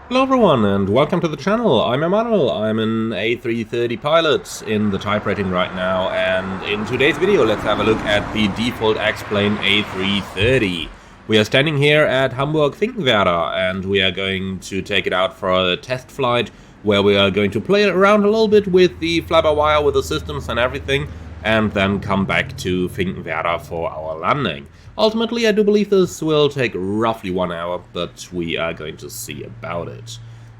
Hello everyone and welcome to the channel. I'm Emmanuel, I'm an A330 pilot in the type rating right now, and in today's video let's have a look at the default X-Plane A330. We are standing here at Hamburg-Finkenwerder and we are going to take it out for a test flight where we are going to play around a little bit with the fly-by-wire, with the systems and everything, and then come back to Finkenwerder for our landing. Ultimately, I do believe this will take roughly 1 hour, but we are going to see about it.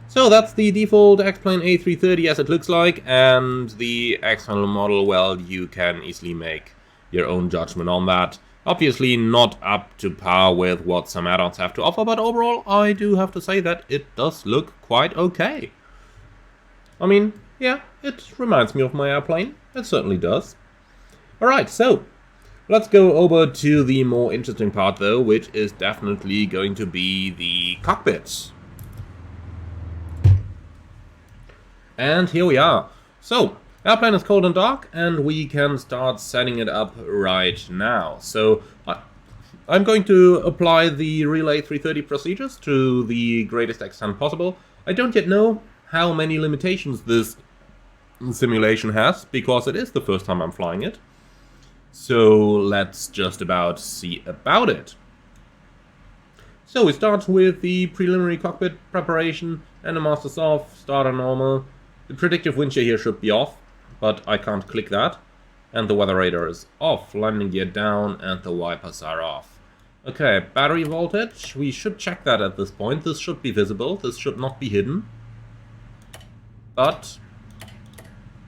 So that's the default X-Plane A330 as it looks like, and the external model, well, you can easily make your own judgment on that. Obviously not up to par with what some add-ons have to offer, but overall I do have to say that it does look quite okay. I mean, yeah, it reminds me of my airplane, it certainly does. Alright, so let's go over to the more interesting part though, which is definitely going to be the cockpit. And here we are. So, airplane is cold and dark, and we can start setting it up right now. So, I'm going to apply the real A330 procedures to the greatest extent possible. I don't yet know how many limitations this simulation has, because it is the first time I'm flying it. So let's just about see about it. So we start with the preliminary cockpit preparation, and the master's off, starter normal. The predictive wind shear here should be off, but I can't click that. And the weather radar is off, landing gear down, and the wipers are off. Okay, battery voltage, we should check that at this point. This should be visible, this should not be hidden. But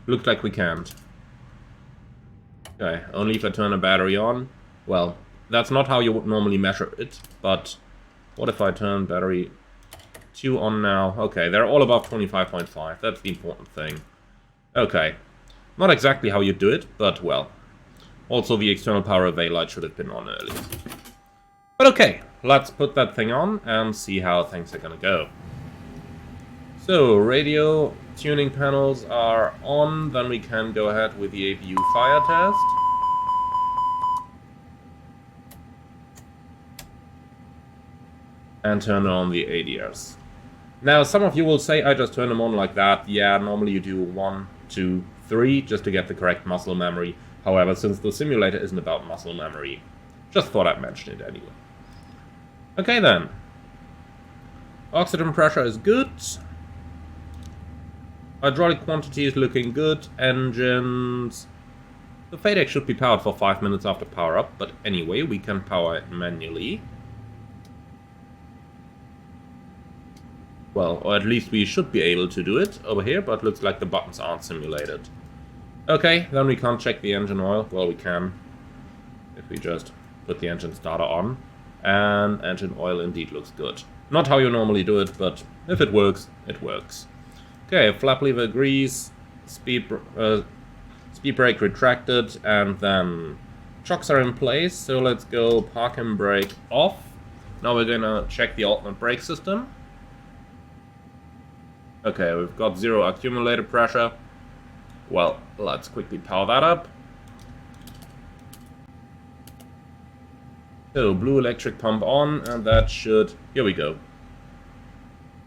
looks like we can't. Okay, only if I turn a battery on. Well, that's not how you would normally measure it, but what if I turn battery 2 on now? Okay, they're all above 25.5, that's the important thing. Okay, not exactly how you do it, but well. Also the external power relay light should have been on earlier. But okay, let's put that thing on and see how things are gonna go. So, radio tuning panels are on, then we can go ahead with the APU fire test. And turn on the ADRs. Now, some of you will say I just turn them on like that. Yeah, normally you do 1, 2, 3 just to get the correct muscle memory. However, since the simulator isn't about muscle memory, just thought I'd mention it anyway. Okay then. Oxygen pressure is good. Hydraulic quantity is looking good. Engines. The FADEC should be powered for 5 minutes after power up, but anyway, we can power it manually. Well, or at least we should be able to do it over here, but looks like the buttons aren't simulated. Okay, then we can't check the engine oil. Well, we can, if we just put the engine starter on. And engine oil indeed looks good. Not how you normally do it, but if it works, it works. Okay, flap lever agrees, speed brake retracted, and then chocks are in place, so let's go park and brake off. Now we're gonna check the alternate brake system. Okay, we've got 0 accumulator pressure. Well, let's quickly power that up. So, blue electric pump on, and that should... Here we go.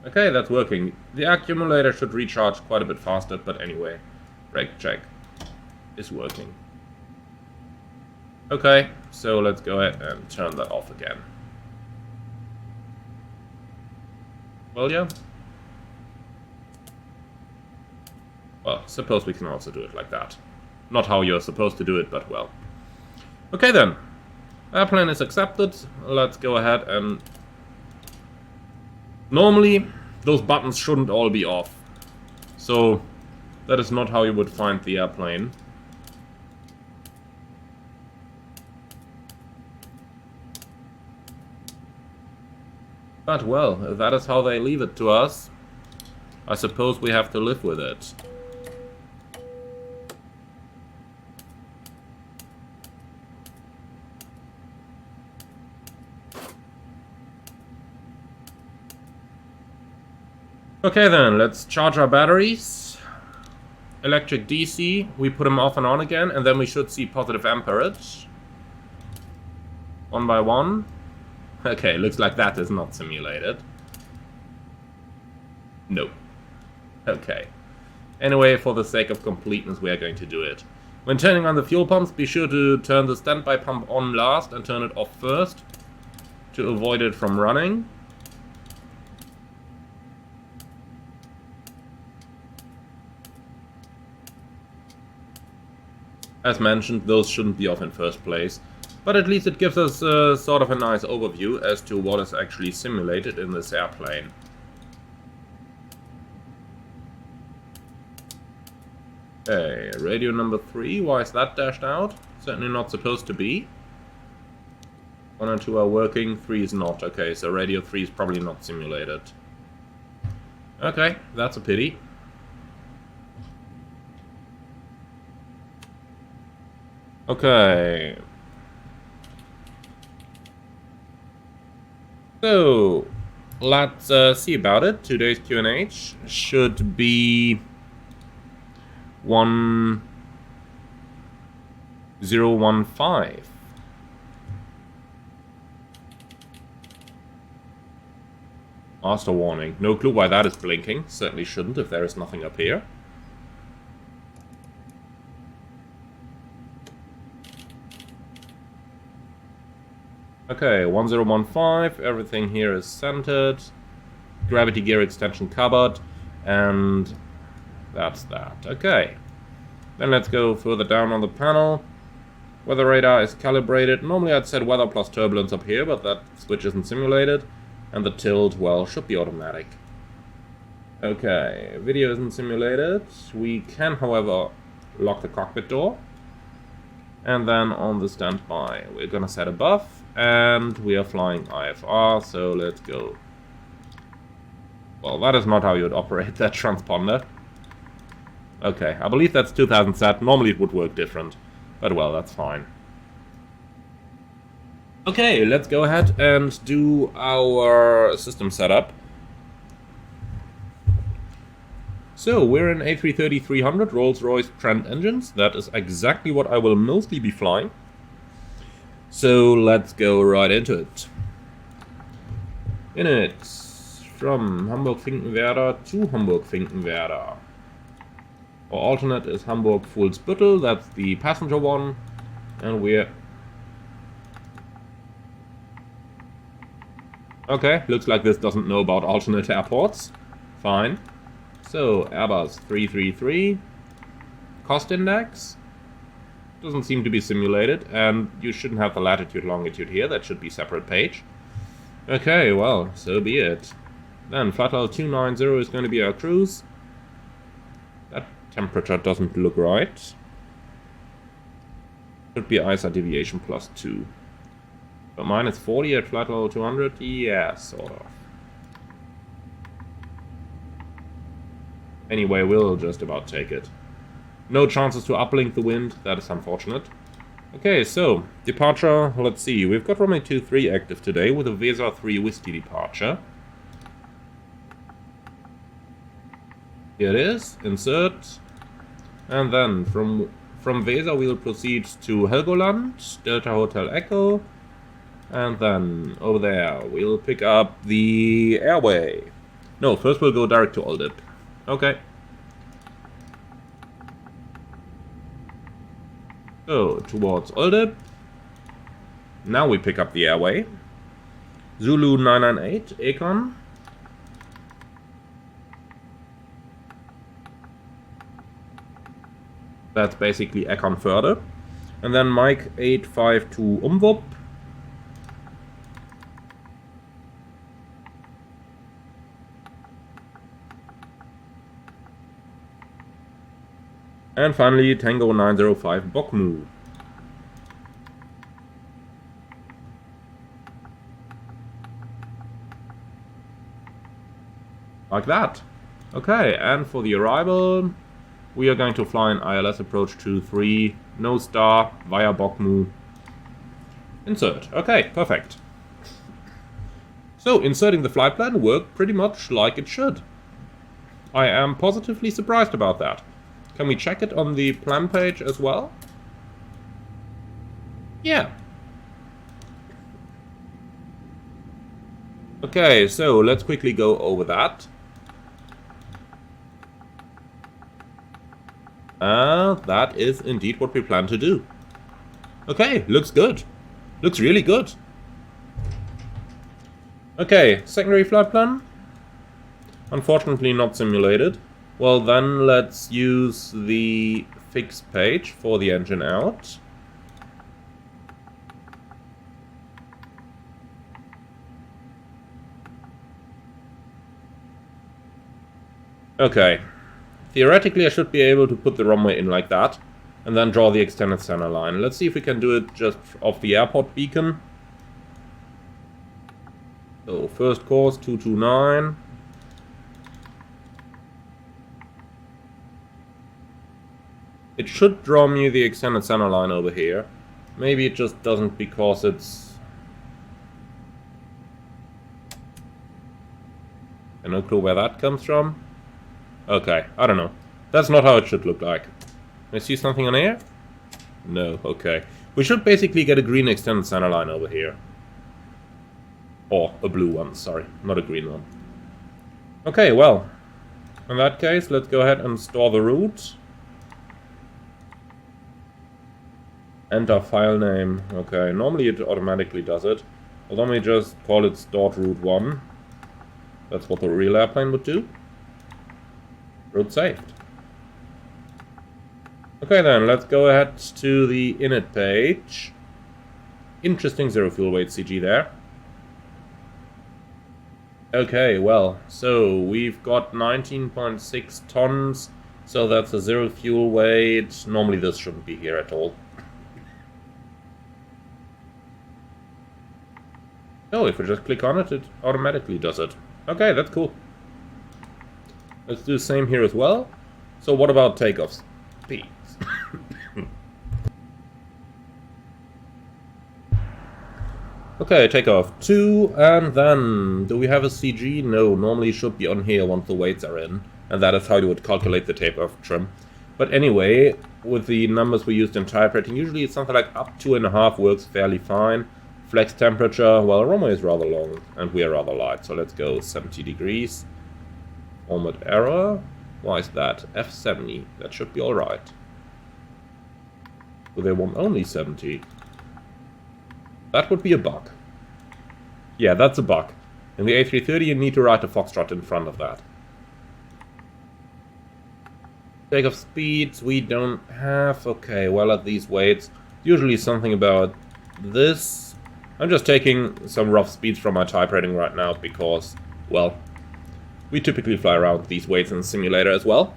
Okay, that's working. The accumulator should recharge quite a bit faster, but anyway, brake check is working. Okay, so let's go ahead and turn that off again. Well, yeah. Well, suppose we can also do it like that. Not how you're supposed to do it, but well. Okay then. Airplane is accepted. Let's go ahead and... Normally, those buttons shouldn't all be off. So, that is not how you would find the airplane. But well, if that is how they leave it to us, I suppose we have to live with it. Okay then, let's charge our batteries. Electric DC, we put them off and on again, and then we should see positive amperage. One by one. Okay, looks like that is not simulated. No. Okay. Anyway, for the sake of completeness, we are going to do it. When turning on the fuel pumps, be sure to turn the standby pump on last and turn it off first to avoid it from running. As mentioned, those shouldn't be off in first place, but at least it gives us sort of a nice overview as to what is actually simulated in this airplane. Okay, radio number 3, why is that dashed out? Certainly not supposed to be. 1 and 2 are working, 3 is not. Okay, so radio 3 is probably not simulated. Okay, that's a pity. Okay. So, let's see about it. Today's Q&H should be 1015. Master warning. No clue why that is blinking. Certainly shouldn't if there is nothing up here. Okay, 1015. Everything here is centered. Gravity gear extension covered. And that's that. Okay. Then let's go further down on the panel. Weather radar is calibrated. Normally I'd set weather plus turbulence up here, but that switch isn't simulated. And the tilt, well, should be automatic. Okay, video isn't simulated. We can, however, lock the cockpit door. And then on the standby, we're gonna set above. And we are flying IFR, so let's go. Well, that is not how you'd operate that transponder. Okay, I believe that's 2000 sat. Normally it would work different, but well, that's fine. Okay, let's go ahead and do our system setup. So, we're in A330-300 Rolls-Royce Trent engines. That is exactly what I will mostly be flying. So, let's go right into it. In it, from Hamburg-Finkenwerder to Hamburg-Finkenwerder. Our alternate is Hamburg-Fuhlsbüttel, that's the passenger one, and we're... Okay, looks like this doesn't know about alternate airports. Fine. So, Airbus 333, cost index, doesn't seem to be simulated, and you shouldn't have the latitude longitude here, that should be separate page. Okay, well, so be it. Then, flight level 290 is going to be our cruise. That temperature doesn't look right. Should be ISA deviation +2. But minus 40 at flight level 200? Yeah, sort of. Anyway, we'll just about take it. No chances to uplink the wind, that is unfortunate. Okay, so, departure, let's see. We've got runway 23 active today with a Weser 3 Whiskey departure. Here it is, insert. And then from Weser we'll proceed to Helgoland, Delta Hotel Echo. And then over there we'll pick up the airway. No, first we'll go direct to Oldip. Okay. So, towards Oldip. Now we pick up the airway. Zulu 998, Econ. That's basically Econ further. And then Mike 852 Umwup. And finally, Tango 905 Bokmu. Like that. Okay, and for the arrival, we are going to fly an ILS approach 23, no star, via Bokmu. Insert. Okay, perfect. So, inserting the flight plan worked pretty much like it should. I am positively surprised about that. Can we check it on the plan page as well? Yeah. Okay, so let's quickly go over that. That is indeed what we plan to do. Okay, looks good. Looks really good. Okay, secondary flight plan. Unfortunately not simulated. Well then, let's use the fix page for the engine out. Okay. Theoretically I should be able to put the runway in like that, and then draw the extended center line. Let's see if we can do it just off the airport beacon. So, first course, 229. It should draw me the extended center line over here. Maybe it just doesn't because it's... I have no clue where that comes from. Okay, I don't know. That's not how it should look like. I see something on air? No, okay. We should basically get a green extended center line over here. Or a blue one, sorry, not a green one. Okay, well, in that case, let's go ahead and store the route. Enter file name. Okay, normally it automatically does it. But let me just call it stored route 1. That's what the real airplane would do. Route saved. Okay then, let's go ahead to the init page. Interesting zero fuel weight CG there. Okay, well, so we've got 19.6 tons, so that's a zero fuel weight. Normally this shouldn't be here at all. Oh, if we just click on it, it automatically does it. Okay, that's cool. Let's do the same here as well. So what about takeoff speeds? Okay, takeoff 2, and then, do we have a CG? No, normally it should be on here once the weights are in, and that is how you would calculate the takeoff trim. But anyway, with the numbers we used in type rating, usually it's something like up 2.5 works fairly fine. Flex temperature, well, runway is rather long, and we are rather light, so let's go 70 degrees. Format error, why is that? F70, that should be alright. So they want only 70. That would be a bug. Yeah, that's a bug. In the A330 you need to write a foxtrot in front of that. Takeoff speeds we don't have. Okay, well at these weights, usually something about this. I'm just taking some rough speeds from my type rating right now because, well, we typically fly around these weights in the simulator as well.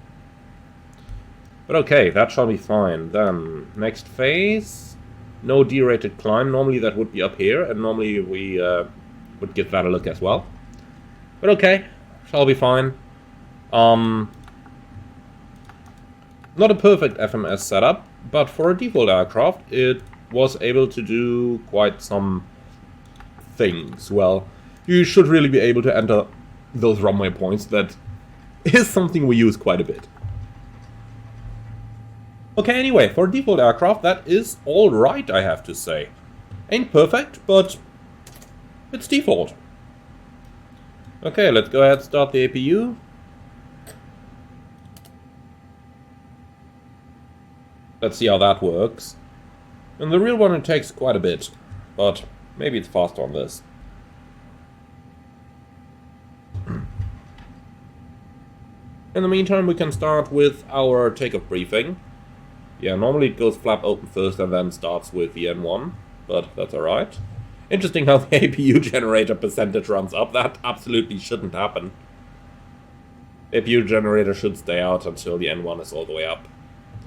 But okay, that shall be fine. Then, next phase. No derated climb. Normally that would be up here, and normally we would give that a look as well. But okay, shall be fine. Not a perfect FMS setup, but for a default aircraft, it was able to do quite some things. Well, you should really be able to enter those runway points. That is something we use quite a bit. Okay, anyway, for a default aircraft, that is alright, I have to say. Ain't perfect, but it's default. Okay, let's go ahead and start the APU. Let's see how that works. In the real one it takes quite a bit, but maybe it's faster on this. In the meantime, we can start with our takeoff briefing. Yeah, normally it goes flap open first and then starts with the N1, but that's alright. Interesting how the APU generator percentage runs up. That absolutely shouldn't happen. APU generator should stay out until the N1 is all the way up,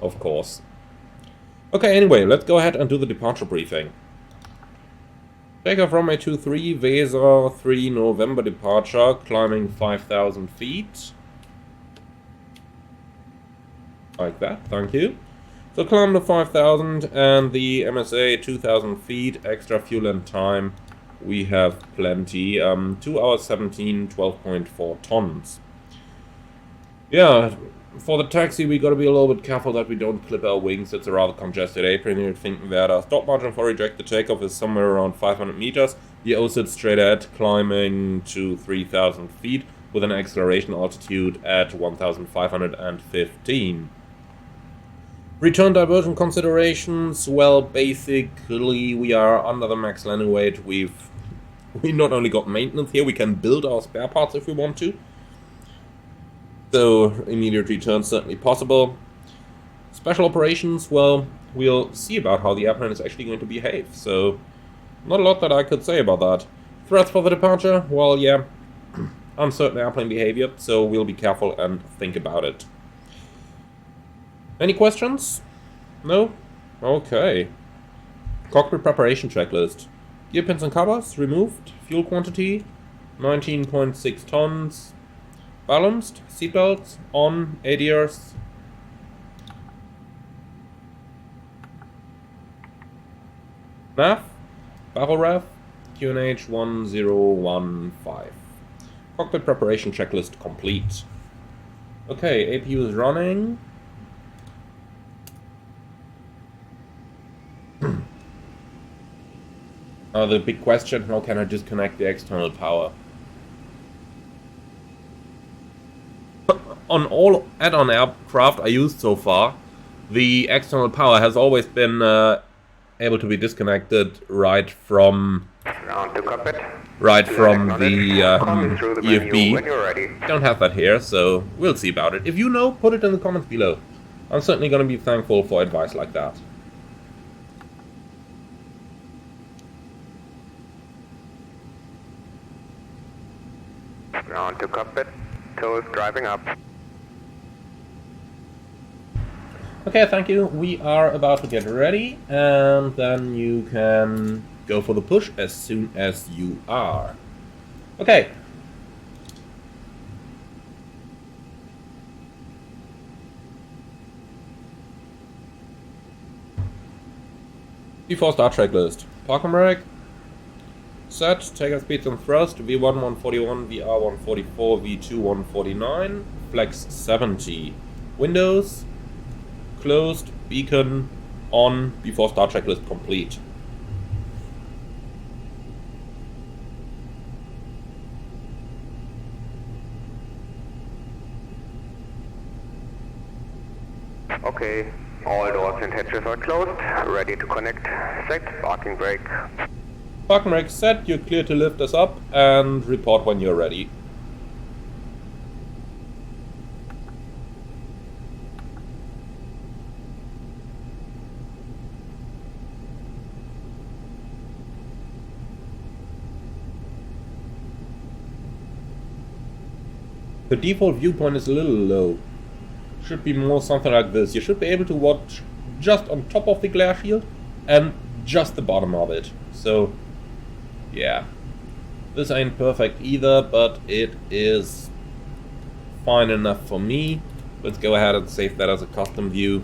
of course. Okay, anyway, let's go ahead and do the departure briefing. Takeoff runway 23, Weser 3 November departure, climbing 5,000 feet. Like that, thank you. So climb to 5,000 and the MSA 2,000 feet, extra fuel and time. We have plenty. 2 hours 17, 12.4 tons. Yeah, for the taxi we gotta be a little bit careful that we don't clip our wings. It's a rather congested apron here at Finkenwerder. Stop margin for rejected takeoff is somewhere around 500 meters. The OSID straight ahead, climbing to 3,000 feet with an acceleration altitude at 1,515. Return diversion considerations, well, basically we are under the max landing weight. We not only got maintenance here, we can build our spare parts if we want to. So immediate return certainly possible. Special operations, well, we'll see about how the airplane is actually going to behave, so not a lot that I could say about that. Threats for the departure, well, yeah, uncertain airplane behavior, so we'll be careful and think about it. Any questions? No? Okay. Cockpit preparation checklist. Gear pins and covers removed. Fuel quantity 19.6 tons. Balanced. Seatbelts on. ADRs. Nav. Barrel ref. QNH 1015. Cockpit preparation checklist complete. Okay, APU is running. The big question, how can I disconnect the external power? On all add-on aircraft I used so far, the external power has always been able to be disconnected right from the EFB. Don't have that here, so we'll see about it. If you know, put it in the comments below. I'm certainly going to be thankful for advice like that. Ground to cockpit, toes driving up. Okay, thank you. We are about to get ready, and then you can go for the push as soon as you are. Okay. Before start checklist. Park and brake. Set, takeoff speeds and thrust, V1 141, VR 144, V2 149, flex 70. Windows, closed, beacon, on, before start checklist complete. Okay, all doors and hatches are closed, ready to connect, set, parking brake. Parking brake set, you're clear to lift us up and report when you're ready. The default viewpoint is a little low. Should be more something like this. You should be able to watch just on top of the glare shield and just the bottom of it. So yeah, this ain't perfect either, but it is fine enough for me. Let's go ahead and save that as a custom view.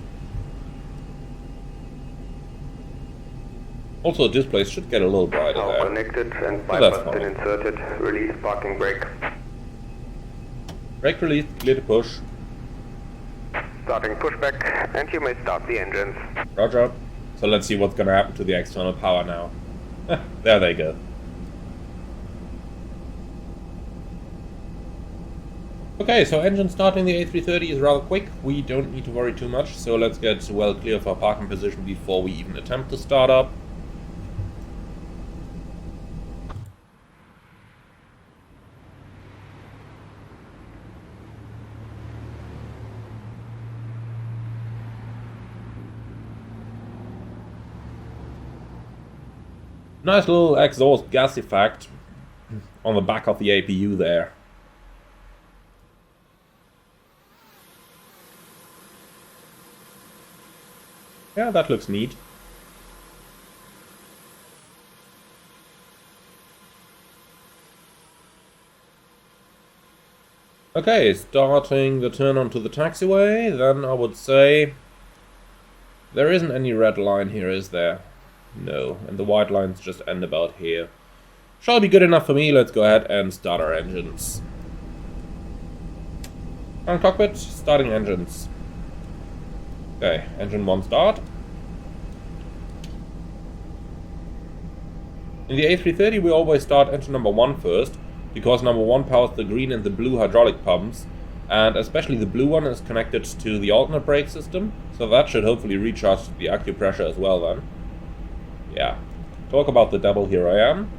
Also, displays should get a little brighter Now there. connected and bypass pin inserted. Release parking brake. Brake released, clear to push. Starting pushback, and you may start the engines. Roger. So let's see what's gonna happen to the external power now. There they go. Okay, so engine starting the A330 is rather quick. We don't need to worry too much, so let's get well clear of our parking position before we even attempt to start up. Nice little exhaust gas effect on the back of the APU there. Yeah, that looks neat. Okay, starting the turn onto the taxiway, then I would say there isn't any red line here, is there? No, and the white lines just end about here. Shall be good enough for me. Let's go ahead and start our engines. On cockpit, starting engines. Okay, engine 1 start. In the A330 we always start engine number 1 first, because number 1 powers the green and the blue hydraulic pumps, And especially the blue one is connected to the alternate brake system, so that should hopefully recharge the active pressure as well then. Yeah. Talk about the double, here I am.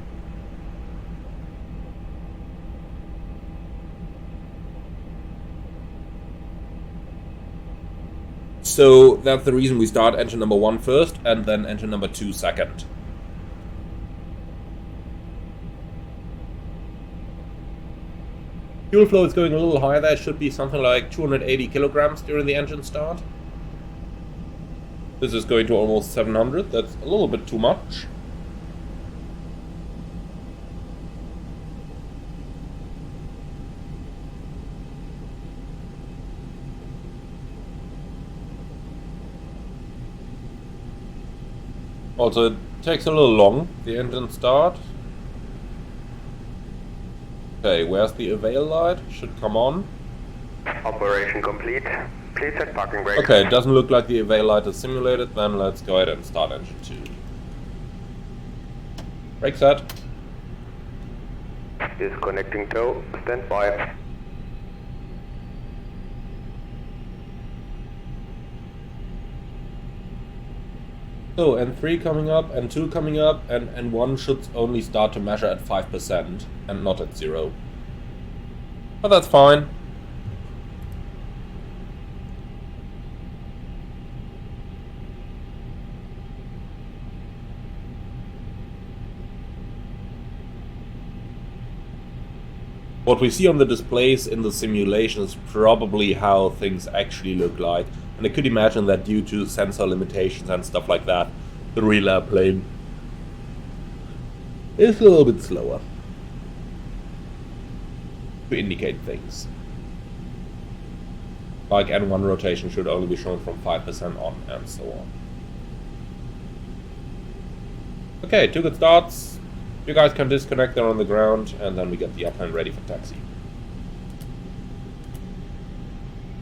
So that's the reason we start engine number 1 first and then engine number 2 second. Fuel flow is going a little higher there. It should be something like 280 kilograms during the engine start. This is going to almost 700. That's a little bit too much. Also, it takes a little long, the engine start. Okay, where's the avail light? Should come on. Operation complete. Please set parking brake. Okay, it doesn't look like the avail light is simulated, then let's go ahead and start engine 2. Brake set. Disconnecting tow. Stand by. So, N3 coming up, N2 coming up, and N1 should only start to measure at 5% and not at 0. But that's fine. What we see on the displays in the simulation is probably how things actually look like. And I could imagine that due to sensor limitations and stuff like that, the real airplane is a little bit slower to indicate things. Like N1 rotation should only be shown from 5% on and so on. Okay, 2 good starts. You guys can disconnect there on the ground and then we get the airplane ready for taxi.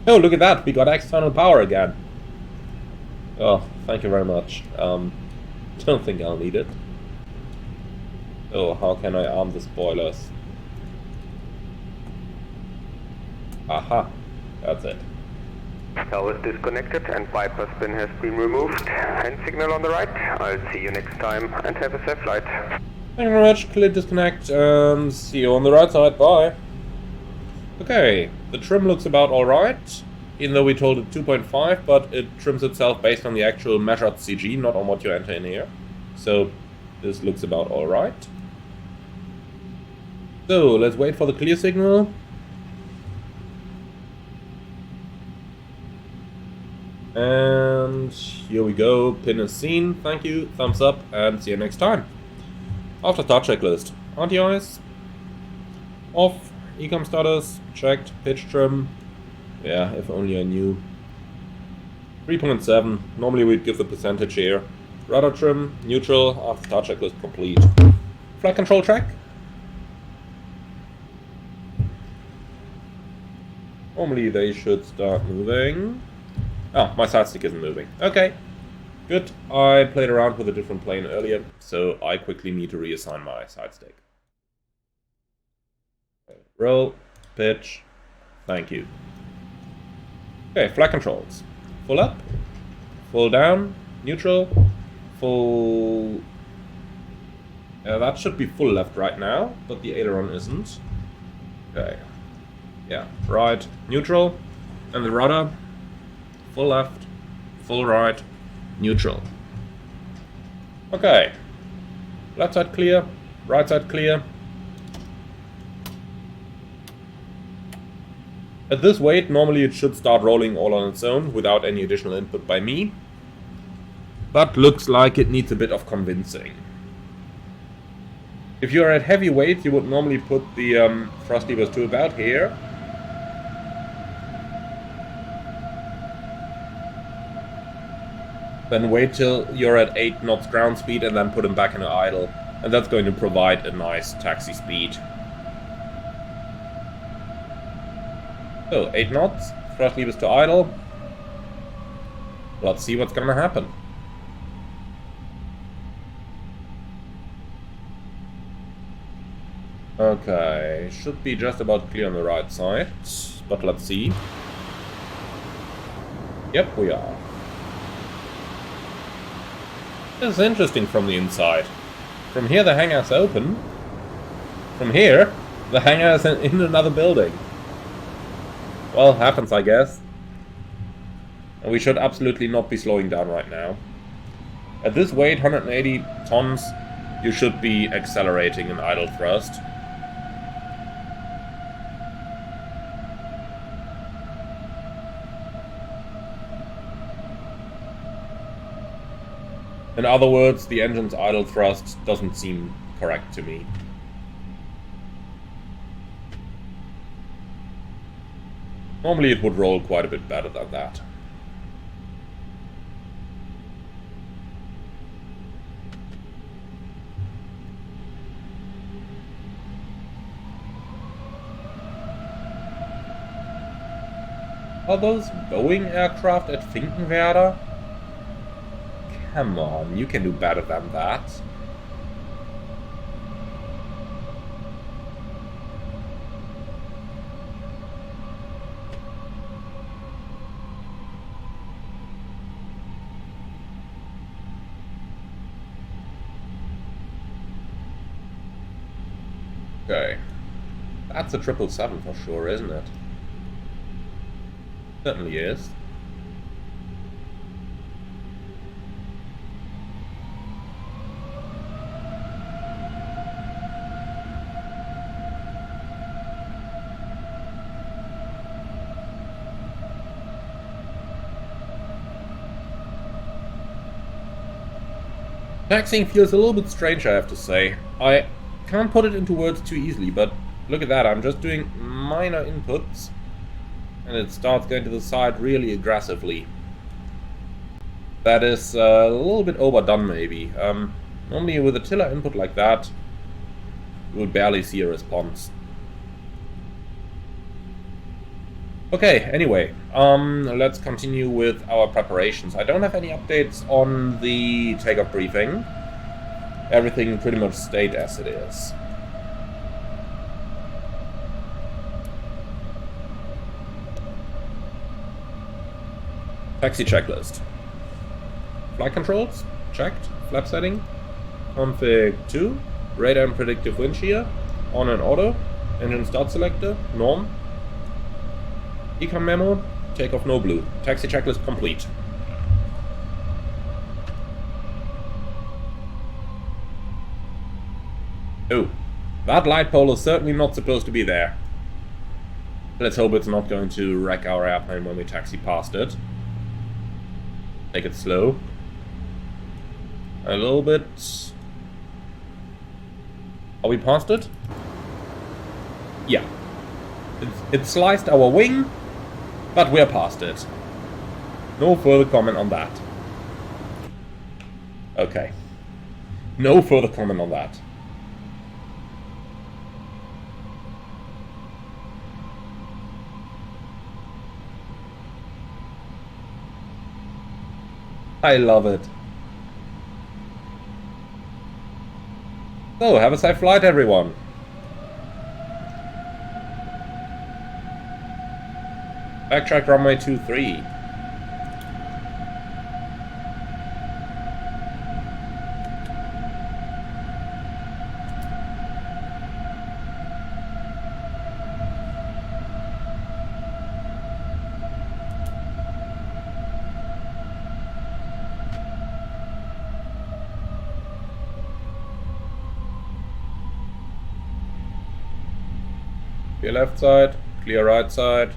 Oh, look at that! We got external power again. Oh, thank you very much. Don't think I'll need it. Oh, how can I arm the spoilers? Aha, that's it. Tow is disconnected and bypass pin has been removed. Hand signal on the right. I'll see you next time and have a safe flight. Thank you very much. Clear disconnect and see you on the right side. Bye. Okay, the trim looks about alright, even though we told it 2.5, but it trims itself based on the actual measured CG, not on what you enter in here. So this looks about alright. So let's wait for the clear signal. And here we go, pin is seen, thank you, thumbs up, and see you next time. After start checklist, anti-ice, off. Ecom status, checked, pitch trim, yeah, if only I knew. 3.7, normally we'd give the percentage here. Rudder trim, neutral, after start checklist complete. Flight control track. Normally they should start moving. Ah, my side stick isn't moving. Okay, good. I played around with a different plane earlier, so I quickly need to reassign my side stick. Roll, pitch, thank you. Okay, flight controls. Full up, full down, neutral, full... that should be full left right now, but the aileron isn't. Okay. Yeah, right, neutral, and the rudder, full left, full right, neutral. Okay. Left side clear, right side clear. At this weight, normally it should start rolling all on its own without any additional input by me. But looks like it needs a bit of convincing. If you're at heavy weight, you would normally put the thrust levers to about here. Then wait till you're at 8 knots ground speed and then put them back in idle. And that's going to provide a nice taxi speed. So, 8 knots, thrust levers to idle. Let's see what's gonna happen. Okay, should be just about clear on the right side. but let's see. Yep, we are. This is interesting from the inside. From here the hangar's open. From here, the hangar is in another building. Well, happens, I guess. And we should absolutely not be slowing down right now. At this weight, 180 tons, you should be accelerating in idle thrust. In other words, the engine's idle thrust doesn't seem correct to me. Normally it would roll quite a bit better than that. Are those Boeing aircraft at Finkenwerder? Come on, you can do better than that. Okay. That's a 777 for sure, isn't it? Certainly is. Taxiing feels a little bit strange, I have to say. I can't put it into words too easily, but look at that, I'm just doing minor inputs and it starts going to the side really aggressively. That is a little bit overdone maybe. Normally with a tiller input like that, you would barely see a response. Okay, anyway, let's continue with our preparations. I don't have any updates on the takeoff briefing. Everything pretty much stayed as it is. Taxi checklist. Flight controls, checked. Flap setting, config 2. Radar and predictive wind shear, on and auto. Engine start selector, norm. Econ memo, takeoff no blue. Taxi checklist complete. Oh, that light pole is certainly not supposed to be there. Let's hope it's not going to wreck our airplane when we taxi past it. Take it slow. A little bit. Are we past it? Yeah. It sliced our wing, but we're past it. No further comment on that. Okay. No further comment on that. I love it. So, have a safe flight, everyone. Backtrack runway 23. Clear left side, clear right side.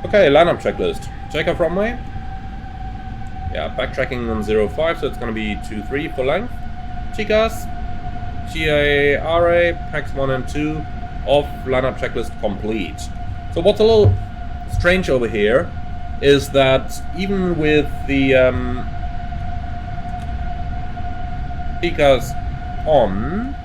Okay, lineup checklist. Takeoff runway. Yeah, backtracking on 05, so it's going to be 23 for length. TCAS, TARA, packs 1 and 2, off, lineup checklist complete. So what's a little strange over here is that even with the TCAS on,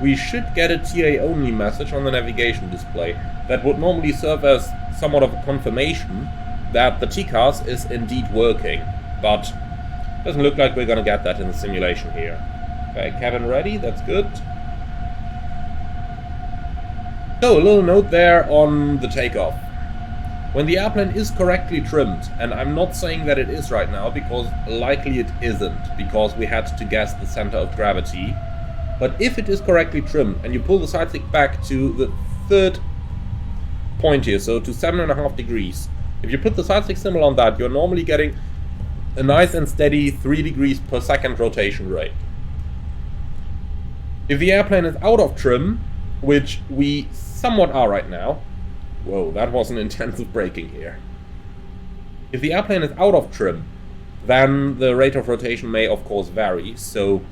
we should get a TA only message on the navigation display. That would normally serve as somewhat of a confirmation that the TCAS is indeed working, but doesn't look like we're gonna get that in the simulation here. Okay, cabin ready, that's good. So, a little note there on the takeoff. When the airplane is correctly trimmed, and I'm not saying that it is right now, because likely it isn't, because we had to guess the center of gravity, but if it is correctly trimmed, and you pull the side stick back to the third point here, so to 7.5 degrees, if you put the side stick symbol on that, you're normally getting a nice and steady 3 degrees per second rotation rate. If the airplane is out of trim, which we somewhat are right now, whoa, that was an intensive braking here. If the airplane is out of trim, then the rate of rotation may of course vary, so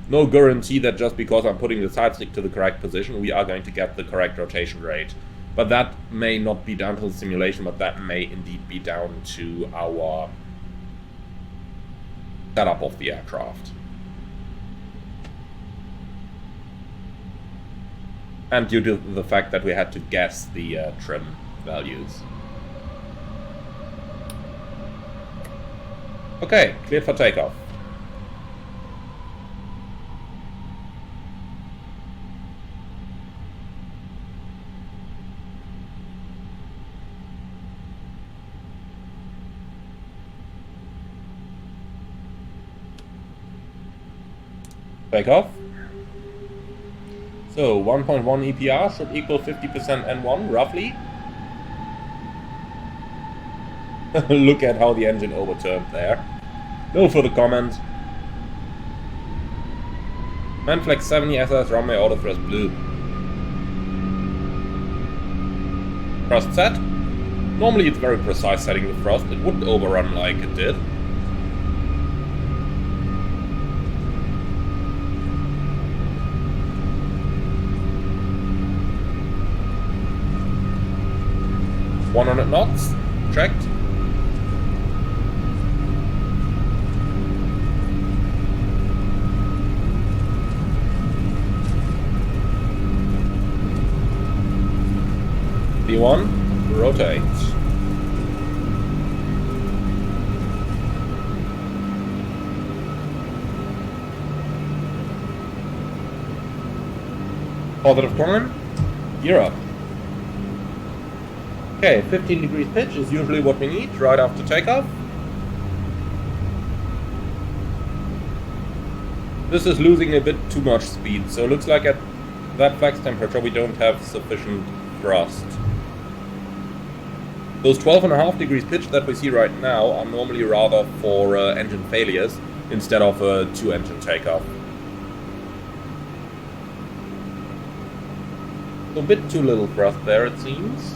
no guarantee that just because I'm putting the side stick to the correct position, we are going to get the correct rotation rate. But that may not be down to the simulation, but that may indeed be down to our setup of the aircraft. And due to the fact that we had to guess the trim values. Okay, cleared for takeoff. Takeoff. So 1.1 EPR should equal 50% N1, roughly. Look at how the engine overturned there. No further comment. Manflex 70 SS runway auto thrust blue. Thrust set. Normally it's very precise setting the thrust. It wouldn't overrun like it did. .100 knots, checked. D1, rotate. Positive climb, gear up. Okay, 15 degrees pitch is usually what we need right after takeoff. This is losing a bit too much speed, so it looks like at that flex temperature we don't have sufficient thrust. Those 12.5 degrees pitch that we see right now are normally rather for engine failures instead of a 2-engine takeoff. So a bit too little thrust there, it seems.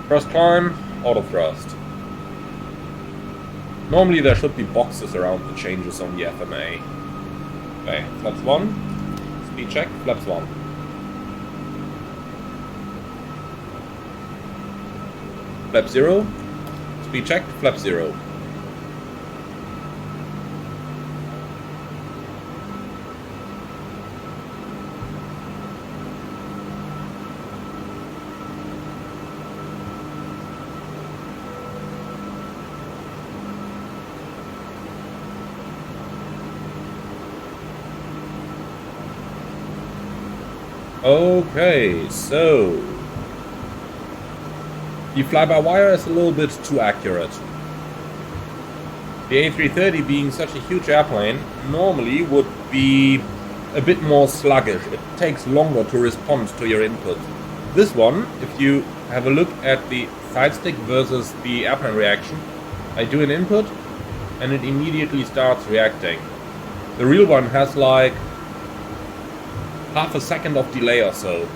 Thrust climb, auto thrust. Normally there should be boxes around the changes on the FMA. Okay, flaps 1. Speed check, flaps 1. Flap 0. Speed check, flap 0. Okay, so the fly-by-wire is a little bit too accurate. The A330, being such a huge airplane, normally would be a bit more sluggish. It takes longer to respond to your input. This one, if you have a look at the side stick versus the airplane reaction, I do an input and it immediately starts reacting. The real one has like half a second of delay or so.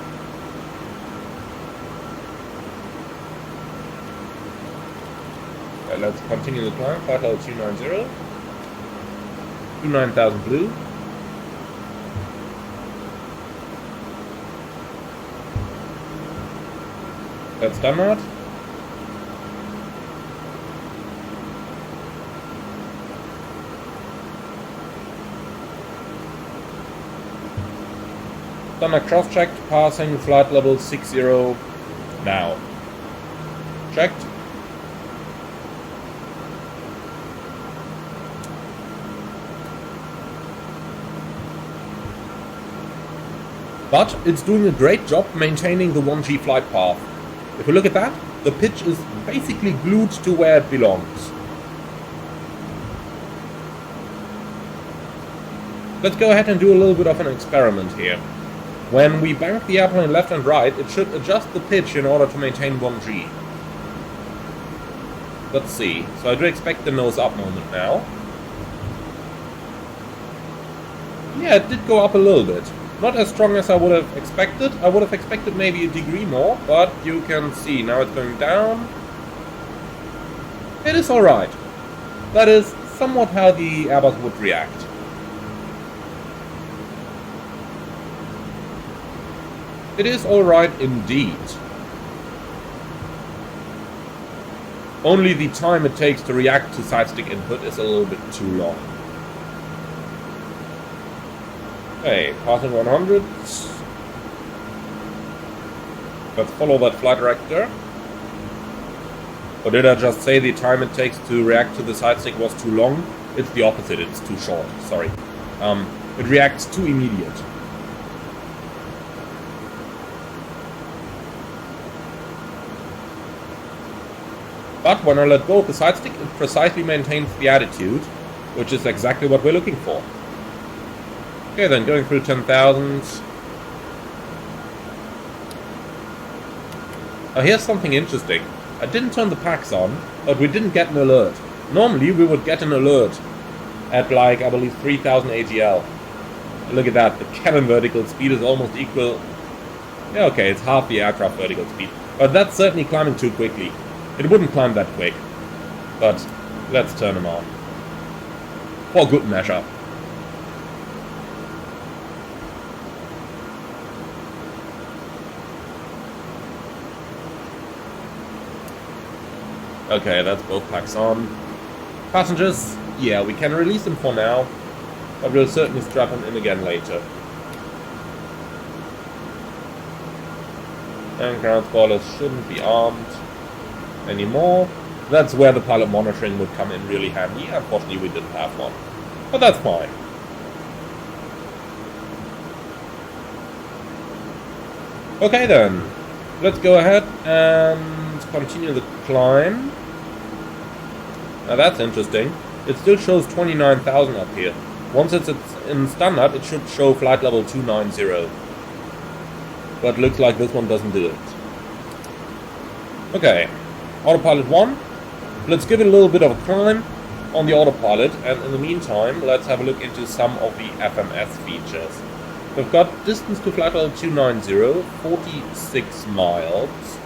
Okay, let's continue the climb. Flight level 290. 29,000 blue. That's done that. Done a cross-check, passing flight level 60 now. Checked. But it's doing a great job maintaining the 1G flight path. If we look at that, the pitch is basically glued to where it belongs. Let's go ahead and do a little bit of an experiment here. When we bank the airplane left and right, it should adjust the pitch in order to maintain 1G. Let's see. So I do expect the nose up moment now. Yeah, it did go up a little bit. Not as strong as I would have expected. I would have expected maybe a degree more, but you can see now it's going down. It is alright. That is somewhat how the Airbus would react. It is alright indeed. Only the time it takes to react to side stick input is a little bit too long. Okay, passing 100. Let's follow that flight director. Or did I just say the time it takes to react to the side stick was too long? It's the opposite, it's too short, sorry. It reacts too immediate. But when I let go of the side stick, it precisely maintains the attitude, which is exactly what we're looking for. Okay, then going through 10,000. Now here's something interesting. I didn't turn the packs on, but we didn't get an alert. Normally we would get an alert at like, I believe 3000 AGL. Look at that, the cannon vertical speed is almost equal. Yeah, okay, it's half the aircraft vertical speed. But that's certainly climbing too quickly. It wouldn't climb that quick, but let's turn them on. For good measure. Okay, that's both packs on. Passengers, yeah, we can release them for now, but we'll certainly strap them in again later. And ground spoilers shouldn't be armed anymore. That's where the pilot monitoring would come in really handy. Unfortunately, we didn't have one, but that's fine. Okay then, let's go ahead and continue the climb. Now that's interesting. It still shows 29,000 up here. Once it's in standard, it should show flight level 290. But looks like this one doesn't do it. Okay. Autopilot 1, let's give it a little bit of a climb on the autopilot, and in the meantime, let's have a look into some of the FMS features. We've got distance to flight level 290, 46 miles.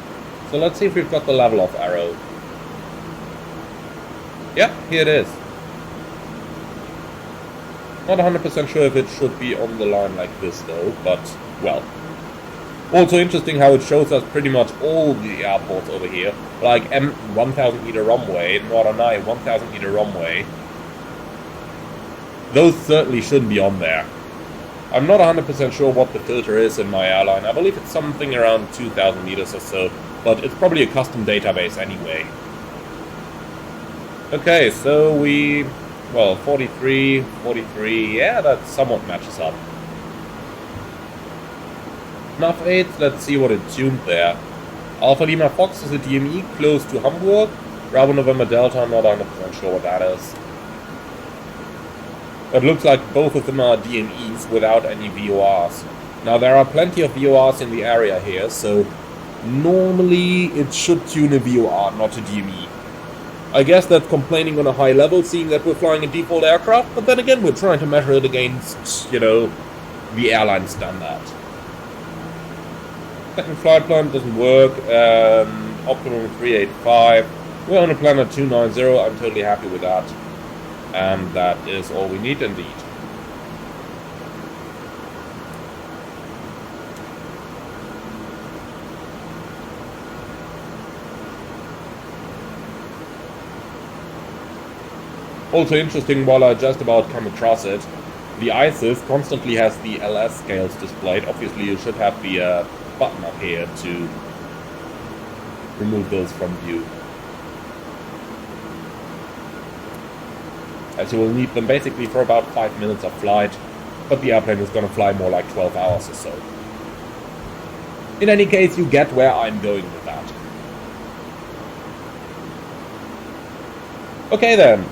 So let's see if we've got the level off arrow. Yeah, here it is. Not 100% sure if it should be on the line like this though, but well. Also interesting how it shows us pretty much all the airports over here, like M 1000 meter runway, Northern Eye 1000 meter runway. Those certainly shouldn't be on there. I'm not 100% sure what the filter is in my airline. I believe it's something around 2000 meters or so, but it's probably a custom database anyway. Okay, so well, 43, yeah, that somewhat matches up. Nav 8, let's see what it tuned there. Alpha Lima Fox is a DME close to Hamburg. Bravo November Delta, I'm not 100% sure what that is. It looks like both of them are DMEs without any VORs. Now there are plenty of VORs in the area here, so normally it should tune a VOR, not a DME. I guess that's complaining on a high level, seeing that we're flying a default aircraft, but then again we're trying to measure it against, you know, the airline standard. Second flight plan doesn't work, optimum 385, we're on a plan at 290, I'm totally happy with that. And that is all we need indeed. Also interesting, while I just about come across it, the ISIS constantly has the LS scales displayed. Obviously you should have the button up here to remove those from view, as you will need them basically for about 5 minutes of flight, but the airplane is going to fly more like 12 hours or so. In any case, you get where I'm going with that. Okay then.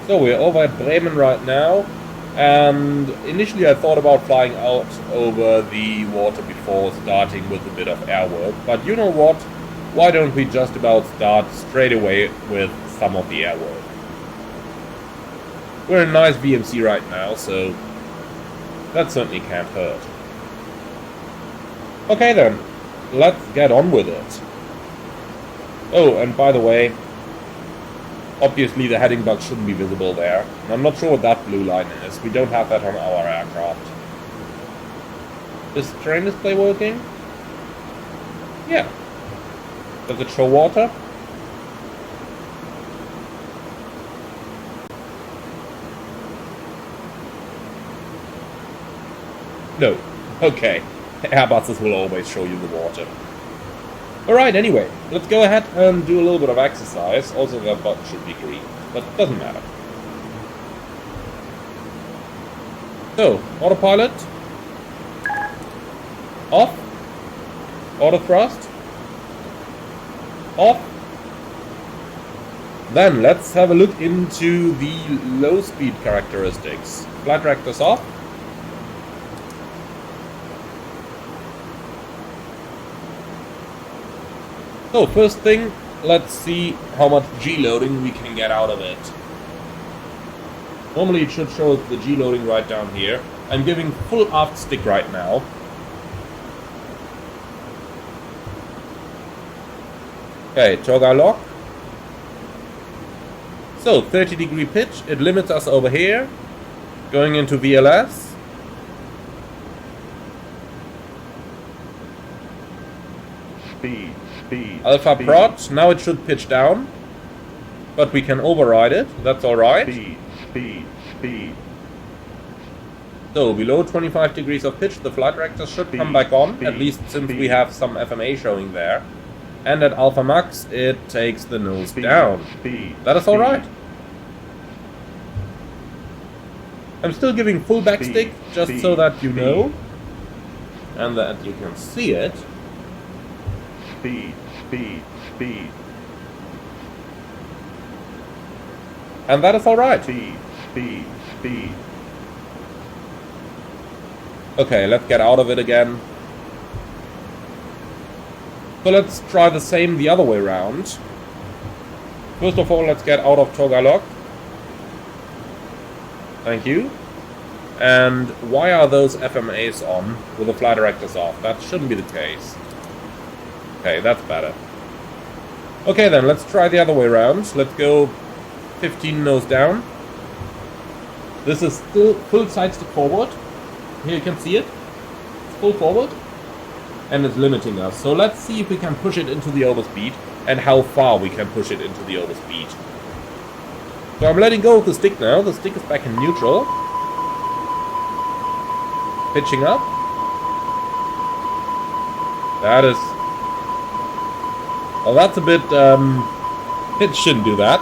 So we're over at Bremen right now, and initially I thought about flying out over the water before starting with a bit of air work, but you know what? Why don't we just about start straight away with some of the air work? We're in a nice VMC right now, so that certainly can't hurt. Okay then, let's get on with it. Oh, and by the way, obviously the heading bug shouldn't be visible there. And I'm not sure what that blue line is. We don't have that on our aircraft. Is the terrain display working? Yeah. Does it show water? No. Okay. Airbuses will always show you the water. Alright, anyway, let's go ahead and do a little bit of exercise. Also, that button should be green, but it doesn't matter. So, autopilot. Off. Auto thrust. Off. Then, let's have a look into the low speed characteristics. Flight directors off. So first thing, let's see how much G-loading we can get out of it. Normally it should show the G-loading right down here. I'm giving full aft stick right now. Okay, toggle lock. So 30-degree pitch, it limits us over here. Going into VLS. Speed. Alpha prod, now it should pitch down, but we can override it, that's alright. Speed. So below 25 degrees of pitch, the flight directors should come back on, at least since we have some FMA showing there. And at Alpha Max, it takes the nose down. That is alright. I'm still giving full backstick, just so that you know, and that you can see it. Speed. And that is alright. Speed. Okay, let's get out of it again. So let's try the same the other way around. First of all, let's get out of toggle lock. Thank you. And why are those FMAs on with the flight directors off? That shouldn't be the case. Okay, that's better. Okay then, let's try the other way around. Let's go 15 nose down. This is still full side stick forward. Here you can see it. It's full forward. And it's limiting us. So let's see if we can push it into the overspeed and how far we can push it into the overspeed. So I'm letting go of the stick now. The stick is back in neutral. Pitching up. That is... well, that's a bit, it shouldn't do that.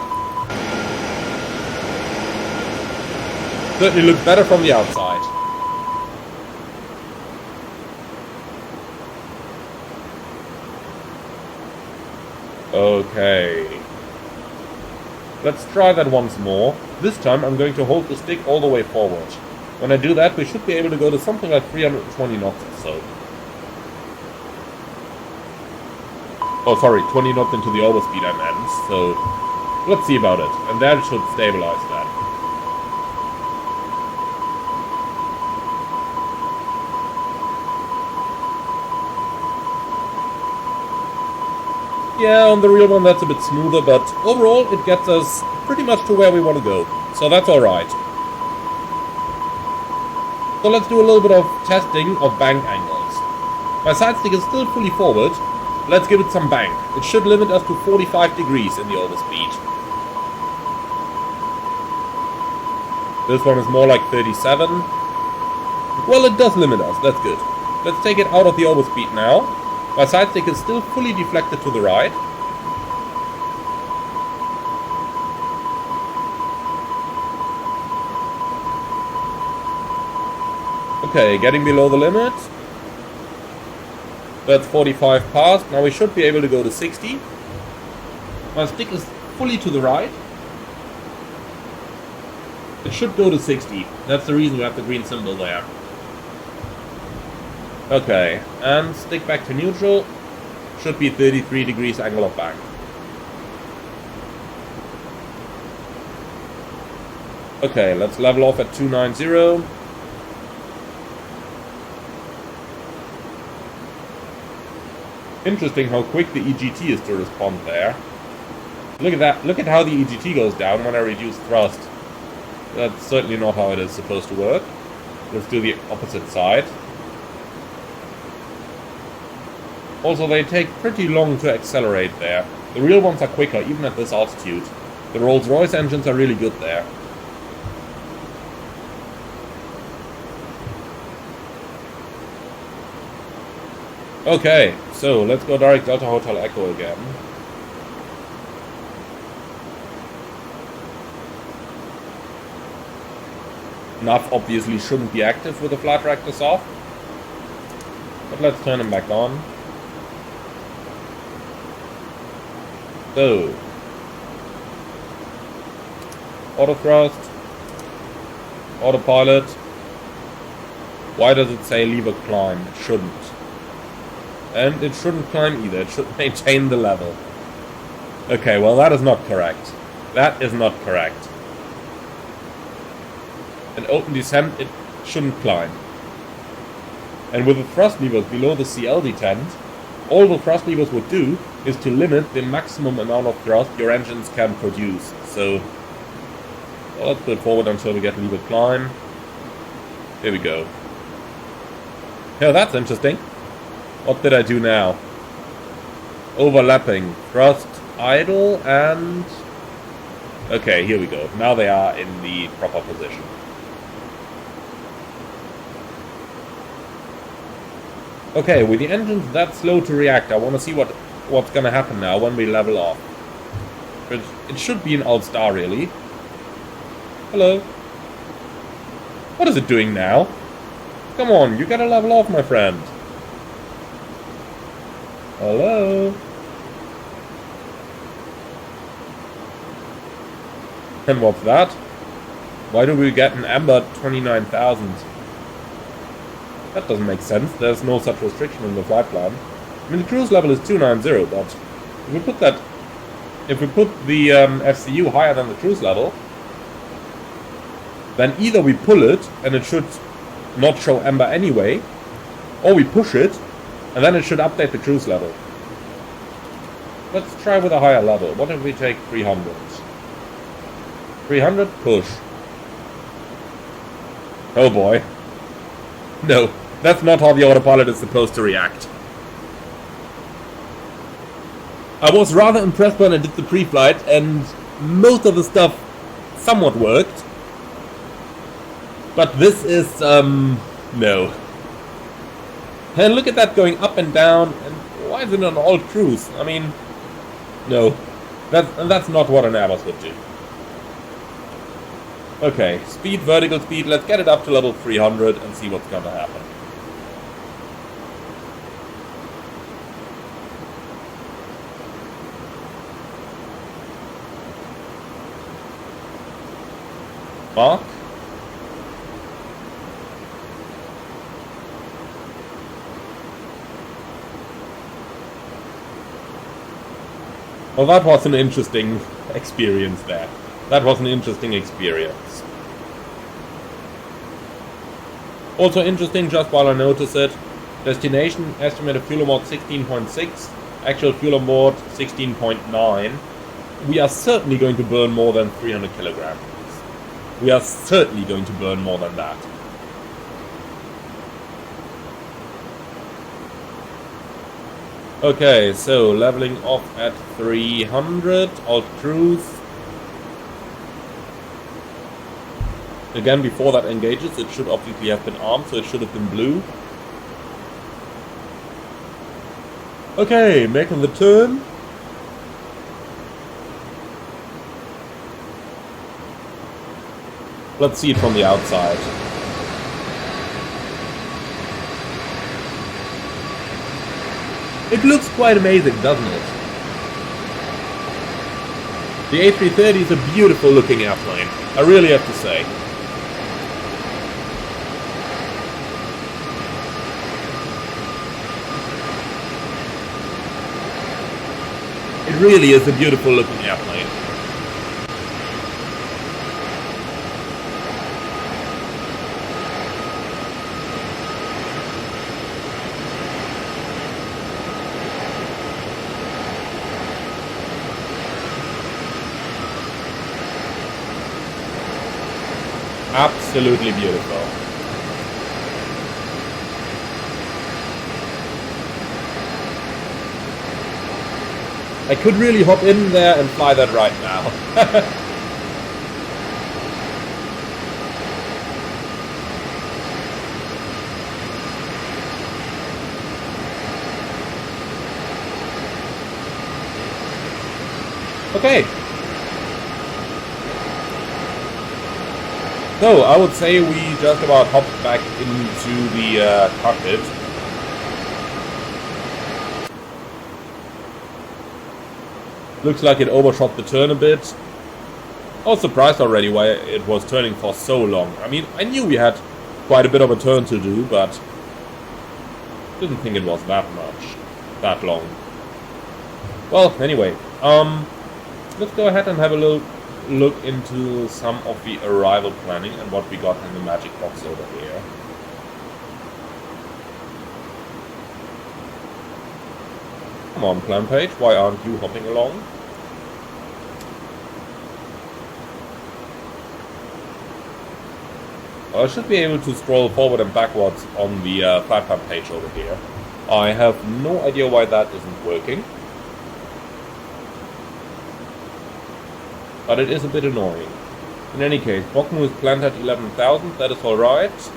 Certainly looks better from the outside. Okay. Let's try that once more. This time I'm going to hold the stick all the way forward. When I do that, we should be able to go to something like 320 knots or so. Oh, sorry, 20 knots into the overspeed I meant, so let's see about it. And that should stabilize that. Yeah, on the real one that's a bit smoother, but overall it gets us pretty much to where we want to go. So that's alright. So let's do a little bit of testing of bank angles. My side stick is still fully forward. Let's give it some bank. It should limit us to 45 degrees in the overspeed. This one is more like 37. Well, it does limit us. That's good. Let's take it out of the overspeed now. My side stick is still fully deflected to the right. Okay, getting below the limit. That's 45 past. Now we should be able to go to 60. My stick is fully to the right. It should go to 60. That's the reason we have the green symbol there. Okay, and stick back to neutral. Should be 33 degrees angle of bank. Okay, let's level off at 290. Interesting how quick the EGT is to respond there. Look at that. Look at how the EGT goes down when I reduce thrust. That's certainly not how it is supposed to work. Let's do the opposite side. Also, they take pretty long to accelerate there. The real ones are quicker, even at this altitude. The Rolls-Royce engines are really good there. Okay, so let's go direct Delta Hotel Echo again. Nav obviously shouldn't be active with the flight directors off. But let's turn them back on. So, auto thrust, autopilot. Why does it say lever climb? It shouldn't. And it shouldn't climb either, it should maintain the level. Okay, well that is not correct. That is not correct. An open descent, it shouldn't climb. And with the thrust levers below the CL detent, all the thrust levers would do is to limit the maximum amount of thrust your engines can produce. So, well, let's put it forward until we get lever climb. Here we go. Yeah, that's interesting. What did I do now? Overlapping. Thrust, idle, and... Okay, here we go. Now they are in the proper position. Okay, with the engines that slow to react, I want to see what's going to happen now when we level off. But it should be an alt star, really. Hello. What is it doing now? Come on, you gotta level off, my friend. Hello? And what's that? Why do we get an amber 29,000? That doesn't make sense. There's no such restriction in the flight plan. I mean, the cruise level is 290, but if we put the FCU higher than the cruise level, then either we pull it and it should not show amber anyway, or we push it and then it should update the cruise level. Let's try with a higher level. What if we take 300? 300, push. Oh boy. No, that's not how the autopilot is supposed to react. I was rather impressed when I did the pre-flight, and most of the stuff somewhat worked. But this is, no. And look at that going up and down, and why is it on all cruise? I mean, no. That's not what an Airbus would do. Okay, speed, vertical speed, let's get it up to level 300 and see what's gonna happen. Mark? Well, that was an interesting experience there. That was an interesting experience. Also interesting, just while I notice it, destination estimated fuel on board 16.6, actual fuel on board 16.9. We are certainly going to burn more than 300 kilograms. We are certainly going to burn more than that. Okay, so leveling off at 300, alt cruise. Again, before that engages, it should obviously have been armed, so it should have been blue. Okay, making the turn. Let's see it from the outside. It looks quite amazing, doesn't it? The A330 is a beautiful looking airplane, I really have to say. It really is a beautiful looking airplane. Absolutely beautiful. I could really hop in there and fly that right now. Okay. So, I would say we just about hopped back into the cockpit. Looks like it overshot the turn a bit. I was surprised already why it was turning for so long. I mean, I knew we had quite a bit of a turn to do, but didn't think it was that much, that long. Well, anyway, let's go ahead and have a little look into some of the arrival planning and what we got in the magic box over here. Come on, plan page, why aren't you hopping along? I should be able to scroll forward and backwards on the flight plan page over here. I have no idea why that isn't working. But it is a bit annoying. In any case, Bochum is planned at 11,000, that is alright.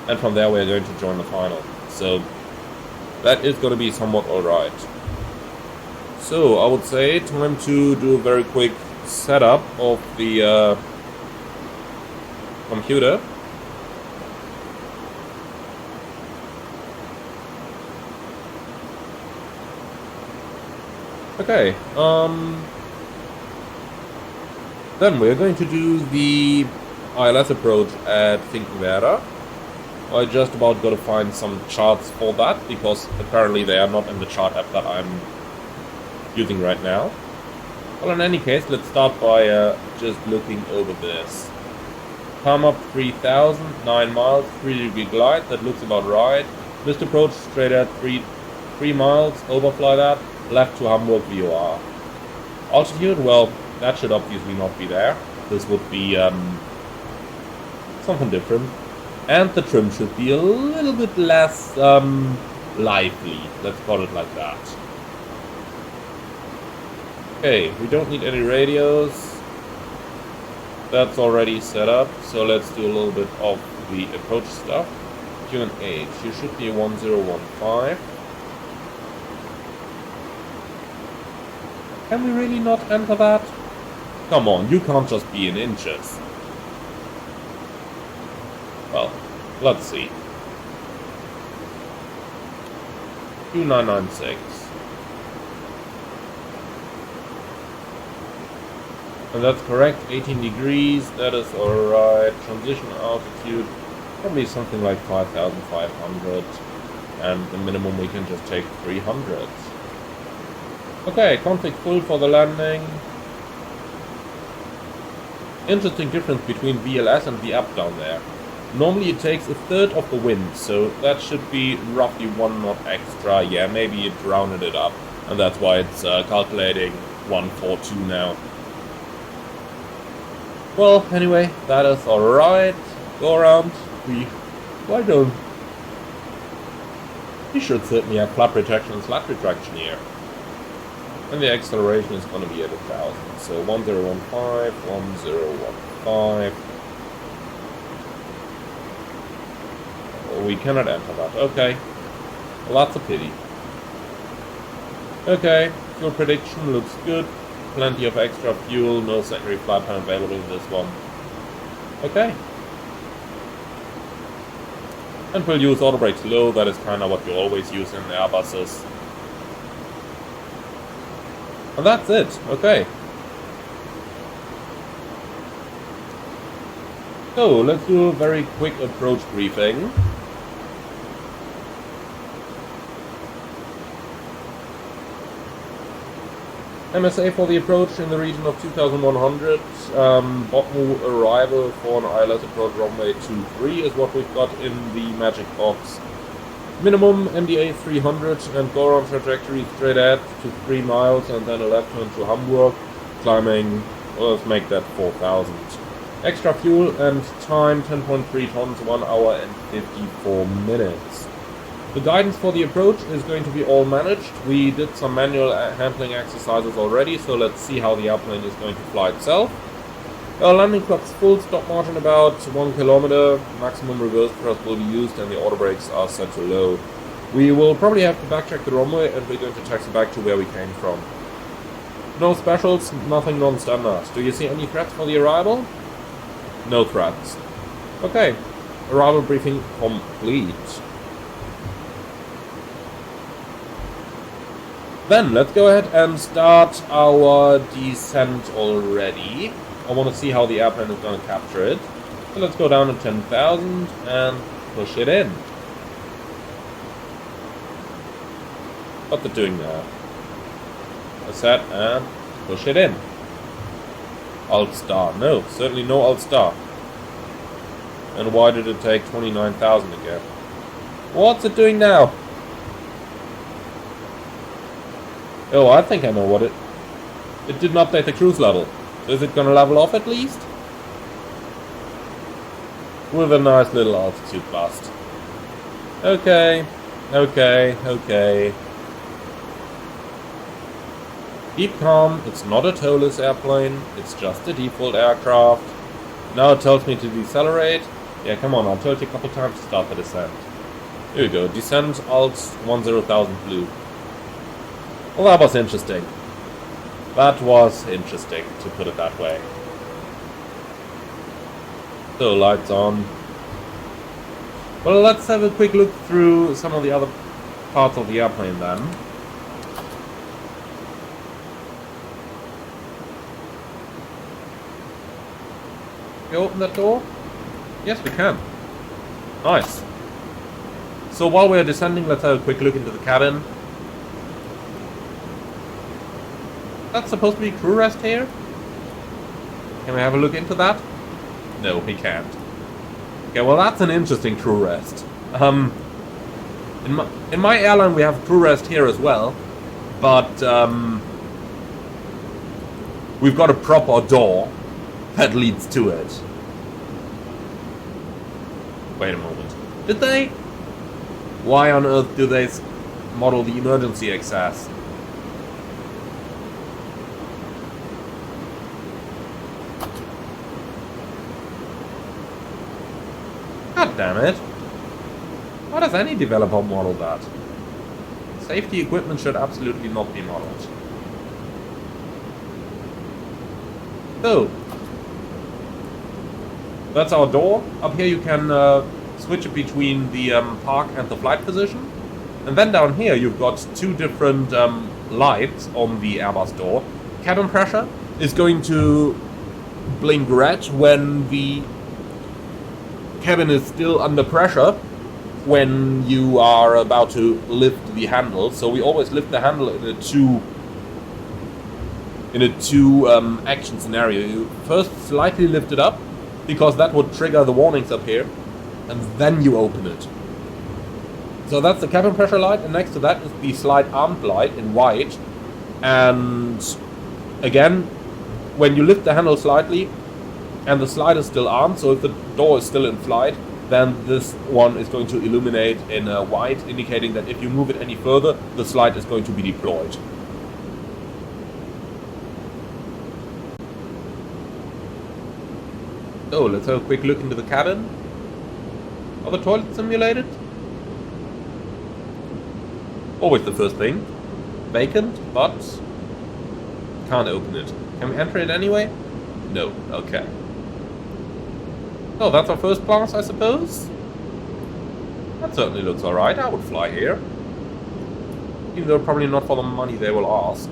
And from there we are going to join the final. So, that is going to be somewhat alright. So, I would say time to do a very quick setup of the computer. Okay, then we're going to do the ILS approach at Finkenwerder. I just about got to find some charts for that, because apparently they are not in the chart app that I'm using right now. Well, in any case, let's start by just looking over this. Palm up 3000, 9 miles, 3-degree glide, that looks about right. Missed approach straight at 3 miles, overfly that. Left to Hamburg VOR. Altitude, well, that should obviously not be there. This would be something different. And the trim should be a little bit less lively, let's call it like that. Okay, we don't need any radios. That's already set up, so let's do a little bit of the approach stuff. QNH, you should be 1015. Can we really not enter that? Come on, you can't just be in inches. Well, let's see. 2996. And that's correct, 18 degrees, that is alright. Transition altitude, probably something like 5,500. And the minimum we can just take 300. Okay, config full for the landing. Interesting difference between VLS and the up down there. Normally it takes a third of the wind, so that should be roughly 1 knot extra. Yeah, maybe it rounded it up, and that's why it's calculating 142 now. Well, anyway, that is alright. Go around. Why don't... We should certainly have flap protection and slat retraction here. And the acceleration is going to be at 1,000. So 1015, 1015. Oh, we cannot enter that. Okay. Well, that's a pity. Okay, fuel prediction looks good. Plenty of extra fuel, no secondary flight time available in this one. Okay. And we'll use auto brakes low, that is kind of what you always use in Airbuses. And that's it, okay. So, let's do a very quick approach briefing. MSA for the approach in the region of 2100. Bottom arrival for an ILS approach runway 23 is what we've got in the magic box. Minimum MDA 300 and go on trajectory straight ahead to 3 miles and then a left turn to Hamburg, climbing, well, let's make that 4,000. Extra fuel and time 10.3 tons, 1 hour and 54 minutes. The guidance for the approach is going to be all managed. We did some manual handling exercises already, so let's see how the airplane is going to fly itself. Our landing clock's full, stop margin about 1 kilometer, maximum reverse thrust will be used and the auto brakes are set to low. We will probably have to backtrack the runway and we're going to taxi back to where we came from. No specials, nothing non-standard. Do you see any threats for the arrival? No threats. Okay, arrival briefing complete. Then, let's go ahead and start our descent already. I want to see how the airplane is going to capture it. So let's go down to 10,000 and push it in. What's it doing now? Set and push it in. Alt star. No, certainly no alt star. And why did it take 29,000 again? What's it doing now? Oh, I think I know what it didn't update the cruise level. So is it gonna level off at least? With a nice little altitude bust. Okay. Keep calm, it's not a toeless airplane, it's just a default aircraft. Now it tells me to decelerate. Yeah, come on, I told you a couple times to start the descent. Here we go, descent alt 10,000 blue. Well, that was interesting. That was interesting, to put it that way. So, lights on. Well, let's have a quick look through some of the other parts of the airplane then. Can you open that door? Yes, we can. Nice. So while we're descending, let's have a quick look into the cabin. That's supposed to be crew rest here? Can we have a look into that? No, we can't. Okay, well that's an interesting crew rest. In my airline we have crew rest here as well, but we've got a proper door that leads to it. Wait a moment. Did they? Why on earth do they model the emergency access? God damn it. Why does any developer model that? Safety equipment should absolutely not be modeled. So, that's our door. Up here you can switch it between the park and the flight position. And then down here you've got two different lights on the Airbus door. Cabin pressure is going to blink red when the cabin is still under pressure when you are about to lift the handle. So we always lift the handle in a two action scenario. You first slightly lift it up because that would trigger the warnings up here, and then you open it. So that's the cabin pressure light, and next to that is the slide armed light in white. And again, when you lift the handle slightly and the slide is still armed, so if the door is still in flight, then this one is going to illuminate in white, indicating that if you move it any further, the slide is going to be deployed. So, let's have a quick look into the cabin. Are the toilets simulated? Always the first thing. Vacant, but can't open it. Can we enter it anyway? No, okay. So that's our first class, I suppose? That certainly looks alright, I would fly here. Even though probably not for the money they will ask.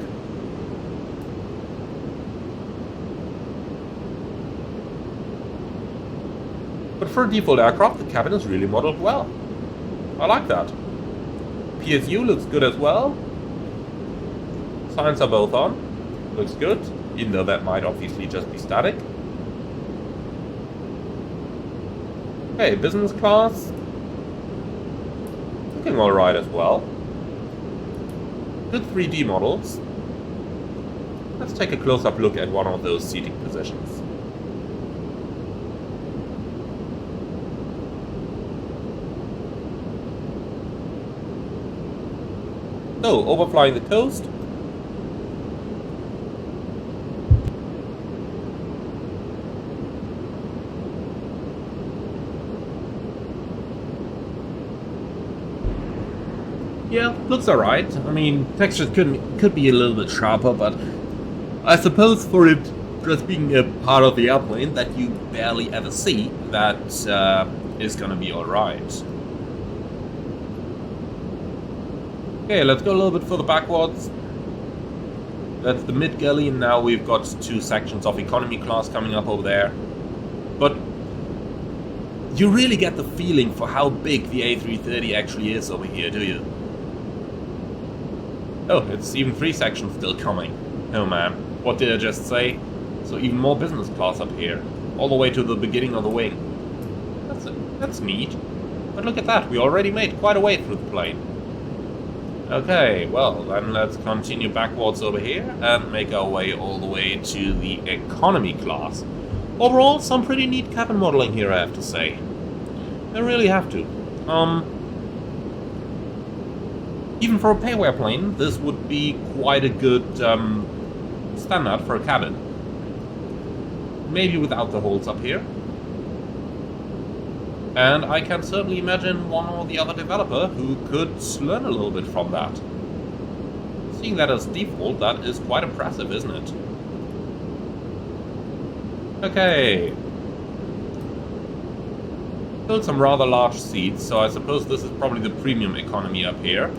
But for a default aircraft, the cabin is really modeled well. I like that. PSU looks good as well. Signs are both on. Looks good, even though that might obviously just be static. Okay, business class. Looking alright as well. Good 3D models. Let's take a close-up look at one of those seating positions. So, overflying the coast. Yeah, looks alright. I mean, textures could be a little bit sharper, but I suppose for it just being a part of the airplane that you barely ever see, that is gonna be alright. Okay, let's go a little bit further backwards. That's the mid-galley, and now we've got two sections of economy class coming up over there. But you really get the feeling for how big the A330 actually is over here, do you? Oh, it's even 3 sections still coming. Oh man, what did I just say? So even more business class up here, all the way to the beginning of the wing. That's neat. But look at that, we already made quite a way through the plane. Okay, well, then let's continue backwards over here and make our way all the way to the economy class. Overall, some pretty neat cabin modeling here, I have to say. I really have to. Even for a pay airplane, this would be quite a good standard for a cabin. Maybe without the holes up here. And I can certainly imagine one or the other developer who could learn a little bit from that. Seeing that as default, that is quite impressive, isn't it? Okay. Still some rather large seats, so I suppose this is probably the premium economy up here.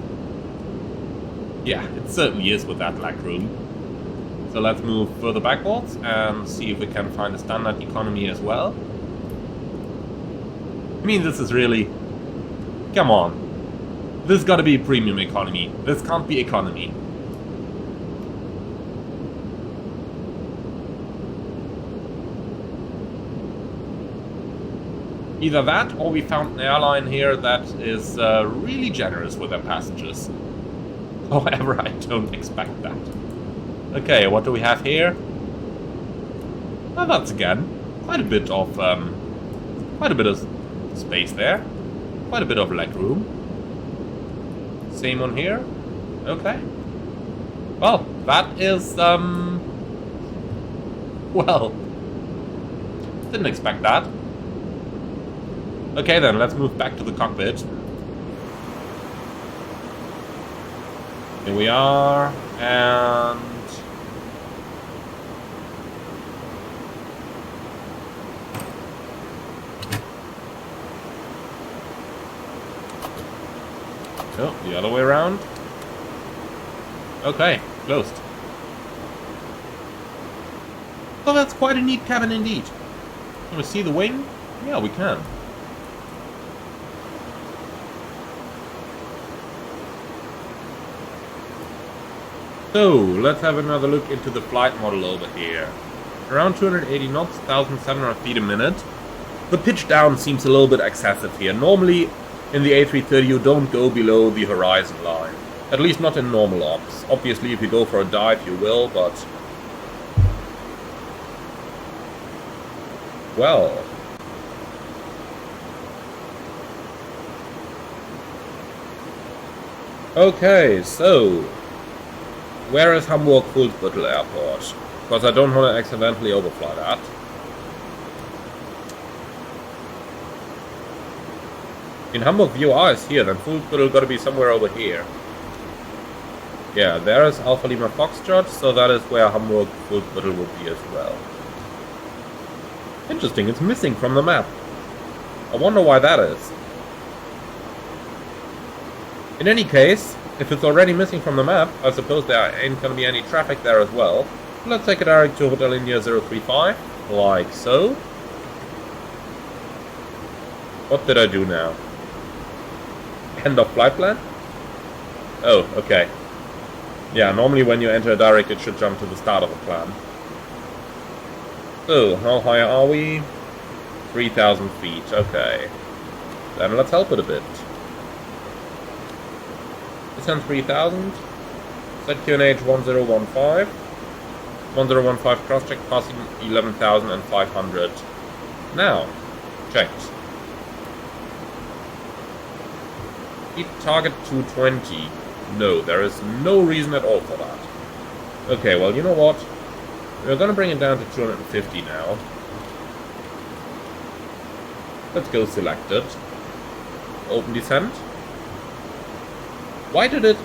Yeah, it certainly is with that leg room. So let's move further backwards and see if we can find a standard economy as well. I mean, this is really... Come on. This gotta be premium economy. This can't be economy. Either that, or we found an airline here that is really generous with their passengers. However, I don't expect that. Okay, what do we have here? Well, that's again quite a bit of space there, quite a bit of leg room. Same on here. Okay. Well, that is well, didn't expect that. Okay, then let's move back to the cockpit. Here we are, and oh, the other way around. Okay, closed. So that's quite a neat cabin indeed. Can we see the wing? Yeah, we can. So, let's have another look into the flight model over here. Around 280 knots, 1,700 feet a minute. The pitch down seems a little bit excessive here. Normally, in the A330 you don't go below the horizon line. At least not in normal ops. Obviously, if you go for a dive you will, but... well... okay, so... where is Hamburg-Fuhlsbüttel Airport? Because I don't want to accidentally overfly that. In Hamburg, VOR is here, then full throttle gotta be somewhere over here. Yeah, there is Alpha Lima Foxtrot, so that is where Hamburg full throttle would be as well. Interesting, it's missing from the map. I wonder why that is. In any case, if it's already missing from the map, I suppose there ain't gonna be any traffic there as well. Let's take a direct to Hotel India 035, like so. What did I do now? End of flight plan? Oh, okay. Yeah, normally when you enter a direct it should jump to the start of the plan. So, how high are we? 3,000 feet, okay. Then let's help it a bit. Descend 3,000. Set QNH 1015. 1015 cross-check passing 11,500. Now, checked. Keep target 220. No, there is no reason at all for that. Okay, well, you know what? We're gonna bring it down to 250 now. Let's go selected. Open descent. Why did it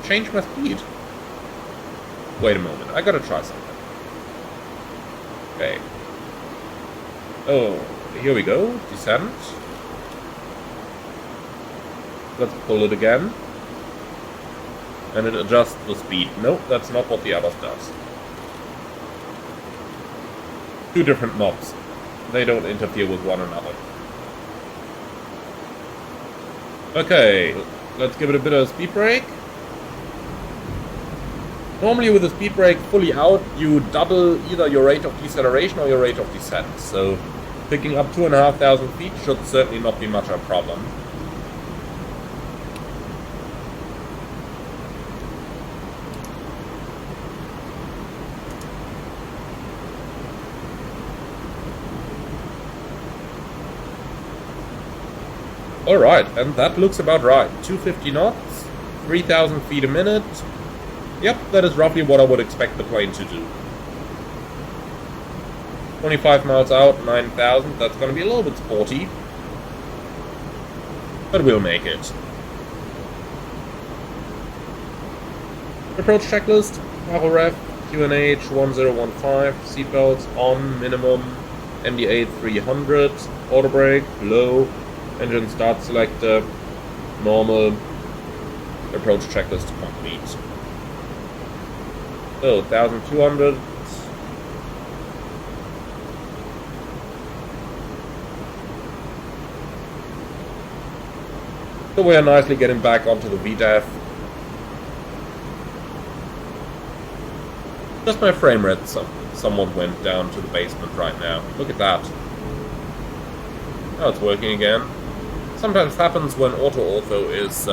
change my speed? Wait a moment, I gotta try something. Okay. Oh, here we go. Descent. Let's pull it again. And it adjusts the speed. Nope, that's not what the others does. Two different knobs. They don't interfere with one another. Okay, let's give it a bit of a speed brake. Normally with a speed brake fully out, you double either your rate of deceleration or your rate of descent. So picking up 2,500 feet should certainly not be much of a problem. Alright, and that looks about right. 250 knots, 3,000 feet a minute. Yep, that is roughly what I would expect the plane to do. 25 miles out, 9,000. That's going to be a little bit sporty. But we'll make it. Approach checklist. ROREF, QNH 1015, seatbelts on, minimum, MDA 300, auto brake, low. Engine start selector, normal, approach checklist complete. So, 1,200. So we are nicely getting back onto the VDAF. Just my frame rate somewhat went down to the basement right now. Look at that. Now it's working again. Sometimes happens when auto is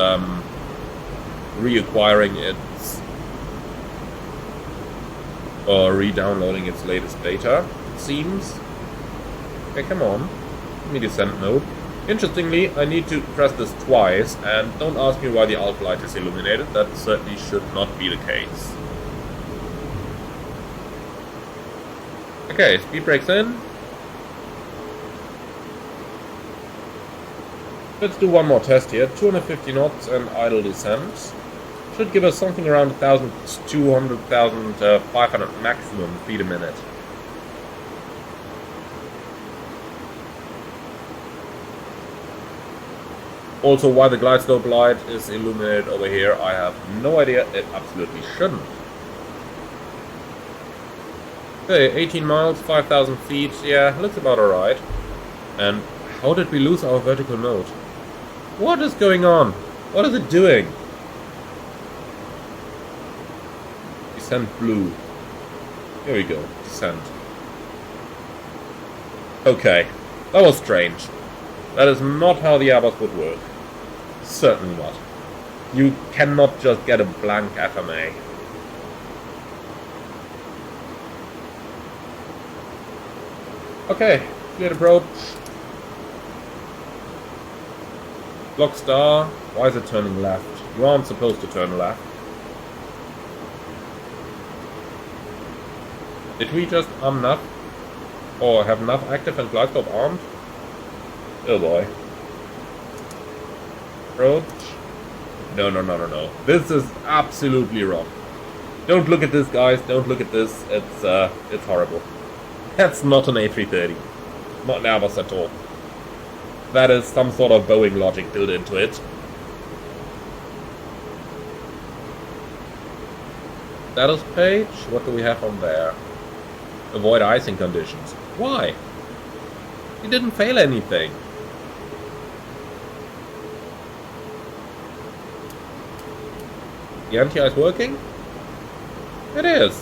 reacquiring its or re-downloading its latest data, it seems. Okay, come on. Give me descent mode. Interestingly, I need to press this twice, and don't ask me why the alt light is illuminated. That certainly should not be the case. Okay, speed brakes in. Let's do one more test here. 250 knots and idle descent. Should give us something around 1,200, 1,500 maximum feet a minute. Also, why the glide slope light is illuminated over here, I have no idea. It absolutely shouldn't. Okay, 18 miles, 5,000 feet. Yeah, looks about alright. And how did we lose our vertical node? What is going on? What is it doing? Descent blue. Here we go. Descent. Okay. That was strange. That is not how the Airbus would work. Certainly not. You cannot just get a blank FMA. Okay. Cleared approach. Block star. Why is it turning left? You aren't supposed to turn left. Did we just arm nav? Or have nav active and glide stop armed? Oh boy. Approach. No, no, no, no, no. This is absolutely wrong. Don't look at this, guys. Don't look at this. It's horrible. That's not an A330. Not an Airbus at all. That is some sort of Boeing logic built into it. Status page. What do we have on there? Avoid icing conditions. Why? You didn't fail anything. The anti-ice working? It is.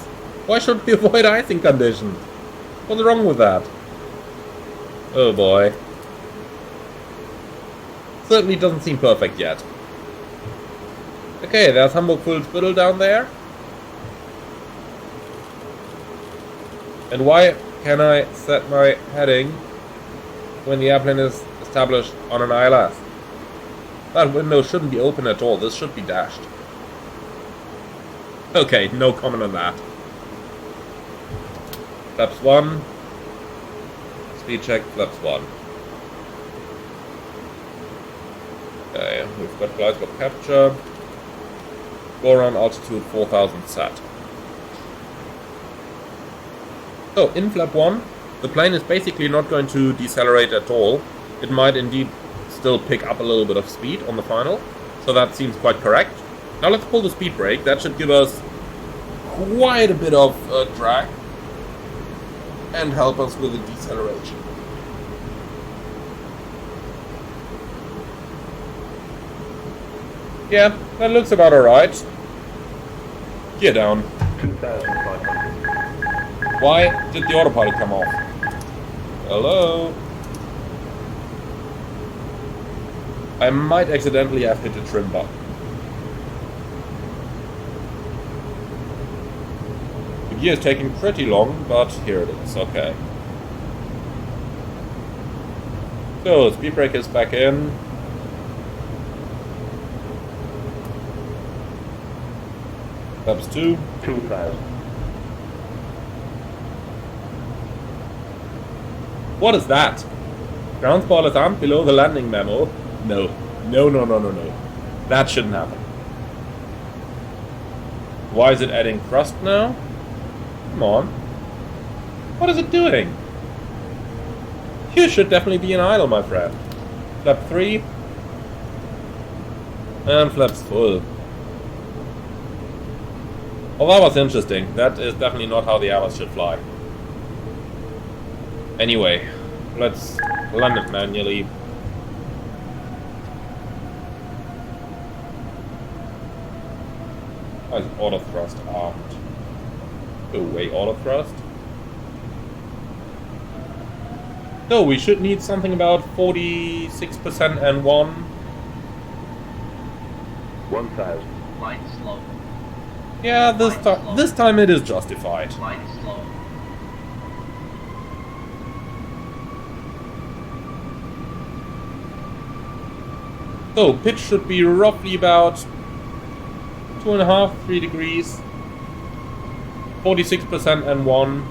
Why should we avoid icing conditions? What's wrong with that? Oh boy. Certainly doesn't seem perfect yet. Okay, there's Hamburg full spittle down there. And why can I set my heading when the airplane is established on an ILS? That window shouldn't be open at all. This should be dashed. Okay, no comment on that. Flaps 1. Speed check, flaps 1. Okay, we've got Glasgow capture. Go around altitude 4000 set. So, in flap 1, the plane is basically not going to decelerate at all. It might indeed still pick up a little bit of speed on the final, so that seems quite correct. Now let's pull the speed brake. That should give us quite a bit of drag and help us with the deceleration. Yeah, that looks about alright. Gear down. 2,500. Why did the autopilot come off? Hello? I might accidentally have hit the trim button. The gear is taking pretty long, but here it is, okay. So, speed brake is back in. Flaps 2. 2,000. What is that? Ground spoilers aren't below the landing memo. No. No, no, no, no, no. That shouldn't happen. Why is it adding thrust now? Come on. What is it doing? You should definitely be in idle, my friend. Flap 3. And flaps full. Well, that was interesting. That is definitely not how the Airbus should fly. Anyway, let's land it manually. Why is auto thrust armed? Go away, auto thrust. No, we should need something about 46% and 1. 1,000. Light slow. Yeah, this time it is justified. Light slow. So, pitch should be roughly about 2.5, 3 degrees. 46% and 1.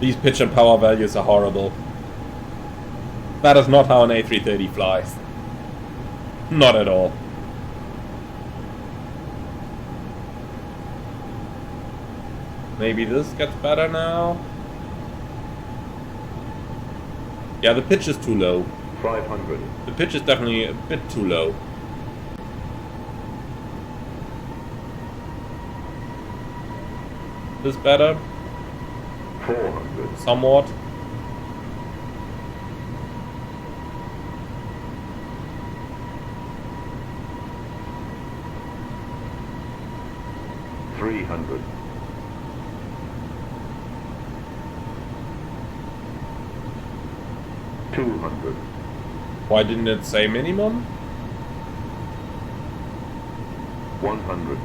These pitch and power values are horrible. That is not how an A330 flies. Not at all. Maybe this gets better now. Yeah, the pitch is too low. 500. The pitch is definitely a bit too low. This better? 400. Somewhat. $300. 200. Why didn't it say minimum? 100.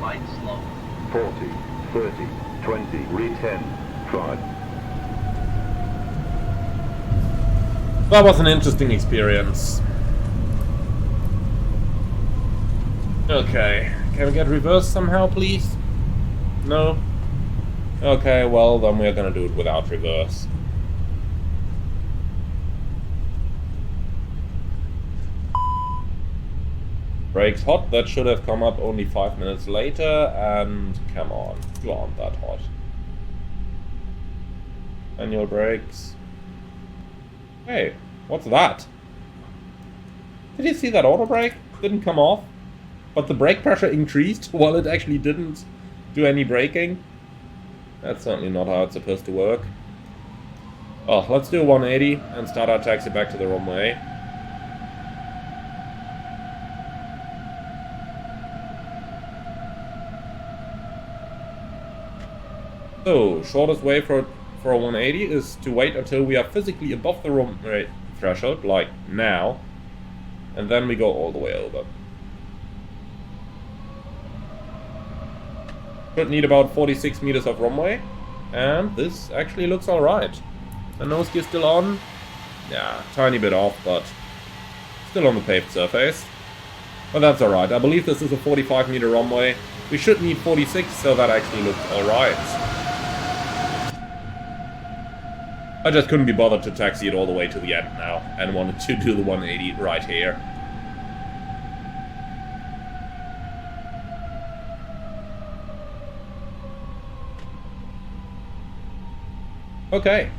Light slow. 40. 30. 20. Re-10. 5. That was an interesting experience. Okay, can we get reverse somehow, please? No? Okay, well, then we're gonna do it without reverse. Brakes hot, that should have come up only 5 minutes later, and come on, you aren't that hot. Manual brakes. Hey, what's that? Did you see that auto brake? Didn't come off, but the brake pressure increased while it actually didn't do any braking. That's certainly not how it's supposed to work. Oh, let's do a 180 and start our taxi back to the runway. So, shortest way for a 180 is to wait until we are physically above the runway threshold, like now, and then we go all the way over. Should need about 46 meters of runway, and this actually looks alright. The nose gear still on, yeah, tiny bit off, but still on the paved surface. But that's alright, I believe this is a 45 meter runway. We should need 46, so that actually looks alright. I just couldn't be bothered to taxi it all the way to the end now, and wanted to do the 180 right here. Okay.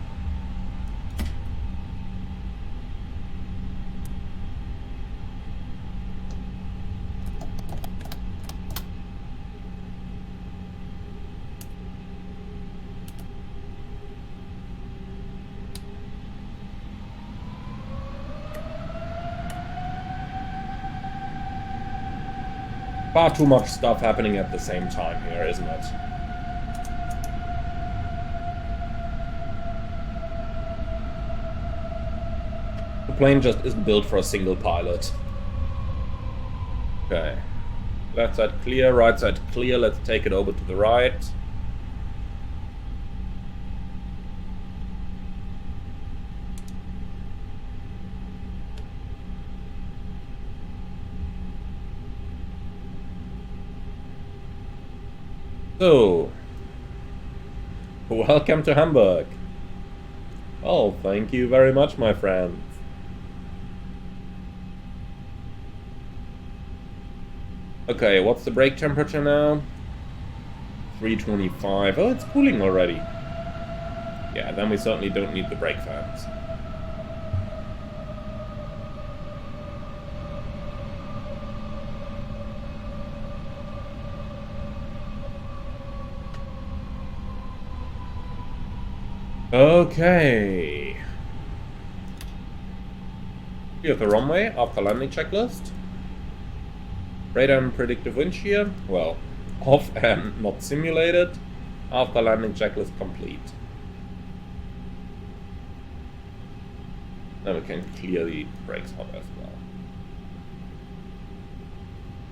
Far too much stuff happening at the same time here, isn't it? The plane just isn't built for a single pilot. Okay. Left side clear, right side clear. Let's take it over to the right. So, welcome to Hamburg. Oh, thank you very much, my friends. Okay, what's the brake temperature now? 325. Oh, it's cooling already. Yeah, then we certainly don't need the brake fans. Okay. Here's the runway after landing checklist. Radar and predictive wind shear, well, off and not simulated. After landing checklist complete. Then we can clear the brakes hot as well.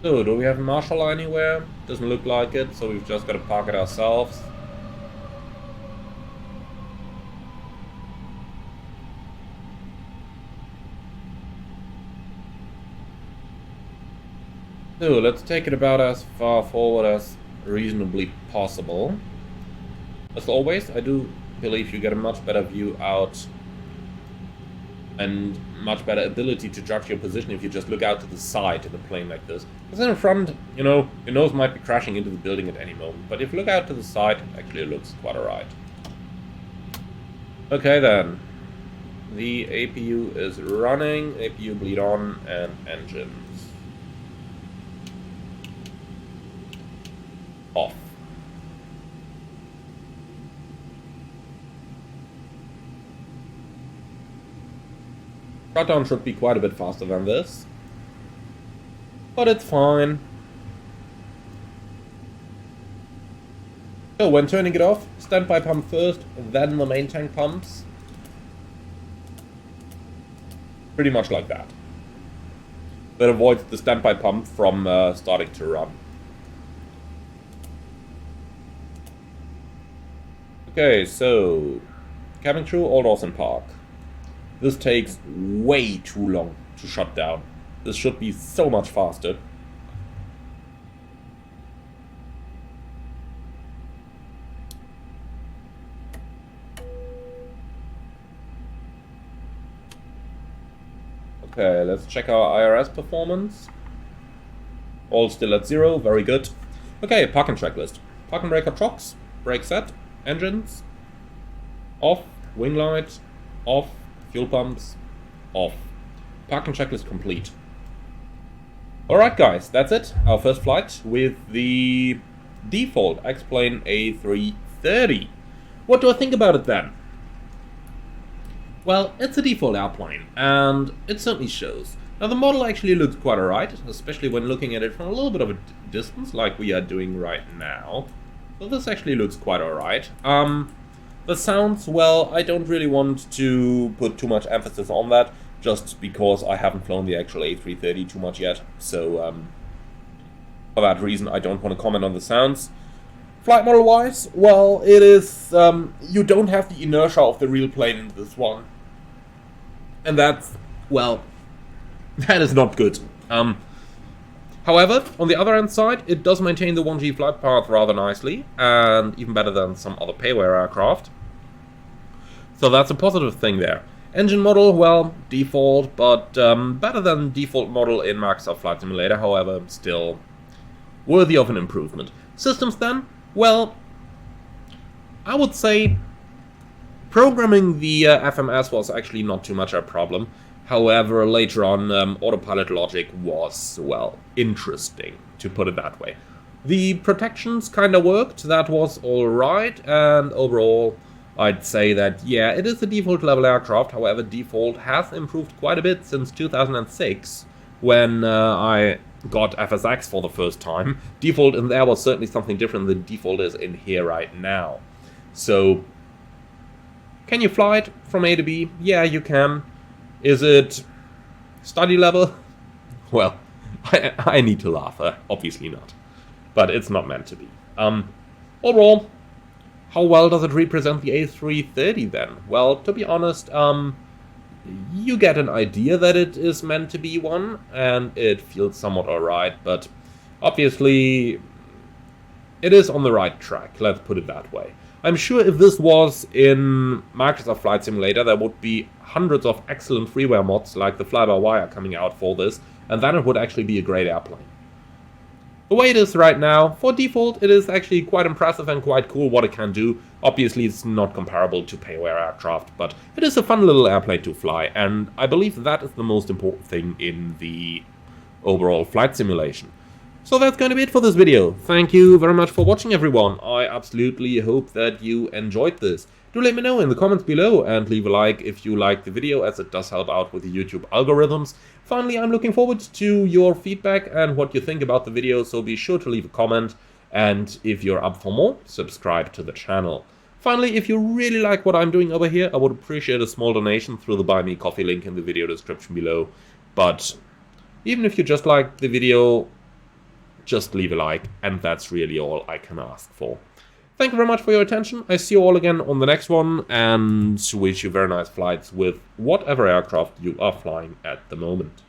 So, do we have a marshal anywhere? Doesn't look like it, so we've just got to park it ourselves. So let's take it about as far forward as reasonably possible. As always, I do believe you get a much better view out and much better ability to judge your position if you just look out to the side in a plane like this. Because in front, you know, your nose might be crashing into the building at any moment. But if you look out to the side, it actually looks quite alright. Okay then. The APU is running, APU bleed on, and engines off. Shutdown should be quite a bit faster than this, but it's fine. So when turning it off, standby pump first, then the main tank pumps. Pretty much like that. That avoids the standby pump from starting to run. Okay, so cabin crew, all doors in park. This takes way too long to shut down. This should be so much faster. Okay, let's check our IRS performance. All still at 0, very good. Okay, parking checklist. Parking brake chocks, brake set, engines, off, wing light, off, fuel pumps, off. Parking checklist complete. Alright guys, that's it. Our first flight with the default X-Plane A330. What do I think about it then? Well, it's a default airplane, and it certainly shows. Now the model actually looks quite alright, especially when looking at it from a little bit of a distance, like we are doing right now. So this actually looks quite alright. The sounds, well, I don't really want to put too much emphasis on that, just because I haven't flown the actual A330 too much yet. So, for that reason, I don't want to comment on the sounds. Flight model-wise, well, it is, you don't have the inertia of the real plane in this one. And that's, well, that is not good. However, on the other hand side, it does maintain the 1G flight path rather nicely, and even better than some other payware aircraft. So that's a positive thing there. Engine model, well, default, but better than default model in Microsoft Flight Simulator, however, still worthy of an improvement. Systems then, well, I would say programming the FMS was actually not too much a problem. However, later on, autopilot logic was, well, interesting, to put it that way. The protections kind of worked, that was alright, and overall, I'd say that, yeah, it is a default level aircraft. However, default has improved quite a bit since 2006, when I got FSX for the first time. Default in there was certainly something different than default is in here right now. So, can you fly it from A to B? Yeah, you can. Is it study level? Well, I need to laugh. Obviously not. But it's not meant to be. Overall, how well does it represent the A330 then? Well, to be honest, you get an idea that it is meant to be one, and it feels somewhat alright, but obviously it is on the right track, let's put it that way. I'm sure if this was in Microsoft Flight Simulator, there would be hundreds of excellent freeware mods like the fly-by-wire coming out for this, and then it would actually be a great airplane. The way it is right now, for default, it is actually quite impressive and quite cool what it can do. Obviously, it's not comparable to payware aircraft, but it is a fun little airplane to fly, and I believe that is the most important thing in the overall flight simulation. So that's going to be it for this video. Thank you very much for watching, everyone. I absolutely hope that you enjoyed this. Do let me know in the comments below and leave a like if you liked the video, as it does help out with the YouTube algorithms. Finally, I'm looking forward to your feedback and what you think about the video, so be sure to leave a comment. And if you're up for more, subscribe to the channel. Finally, if you really like what I'm doing over here, I would appreciate a small donation through the Buy Me Coffee link in the video description below. But even if you just like the video, just leave a like, and that's really all I can ask for. Thank you very much for your attention. I see you all again on the next one, and wish you very nice flights with whatever aircraft you are flying at the moment.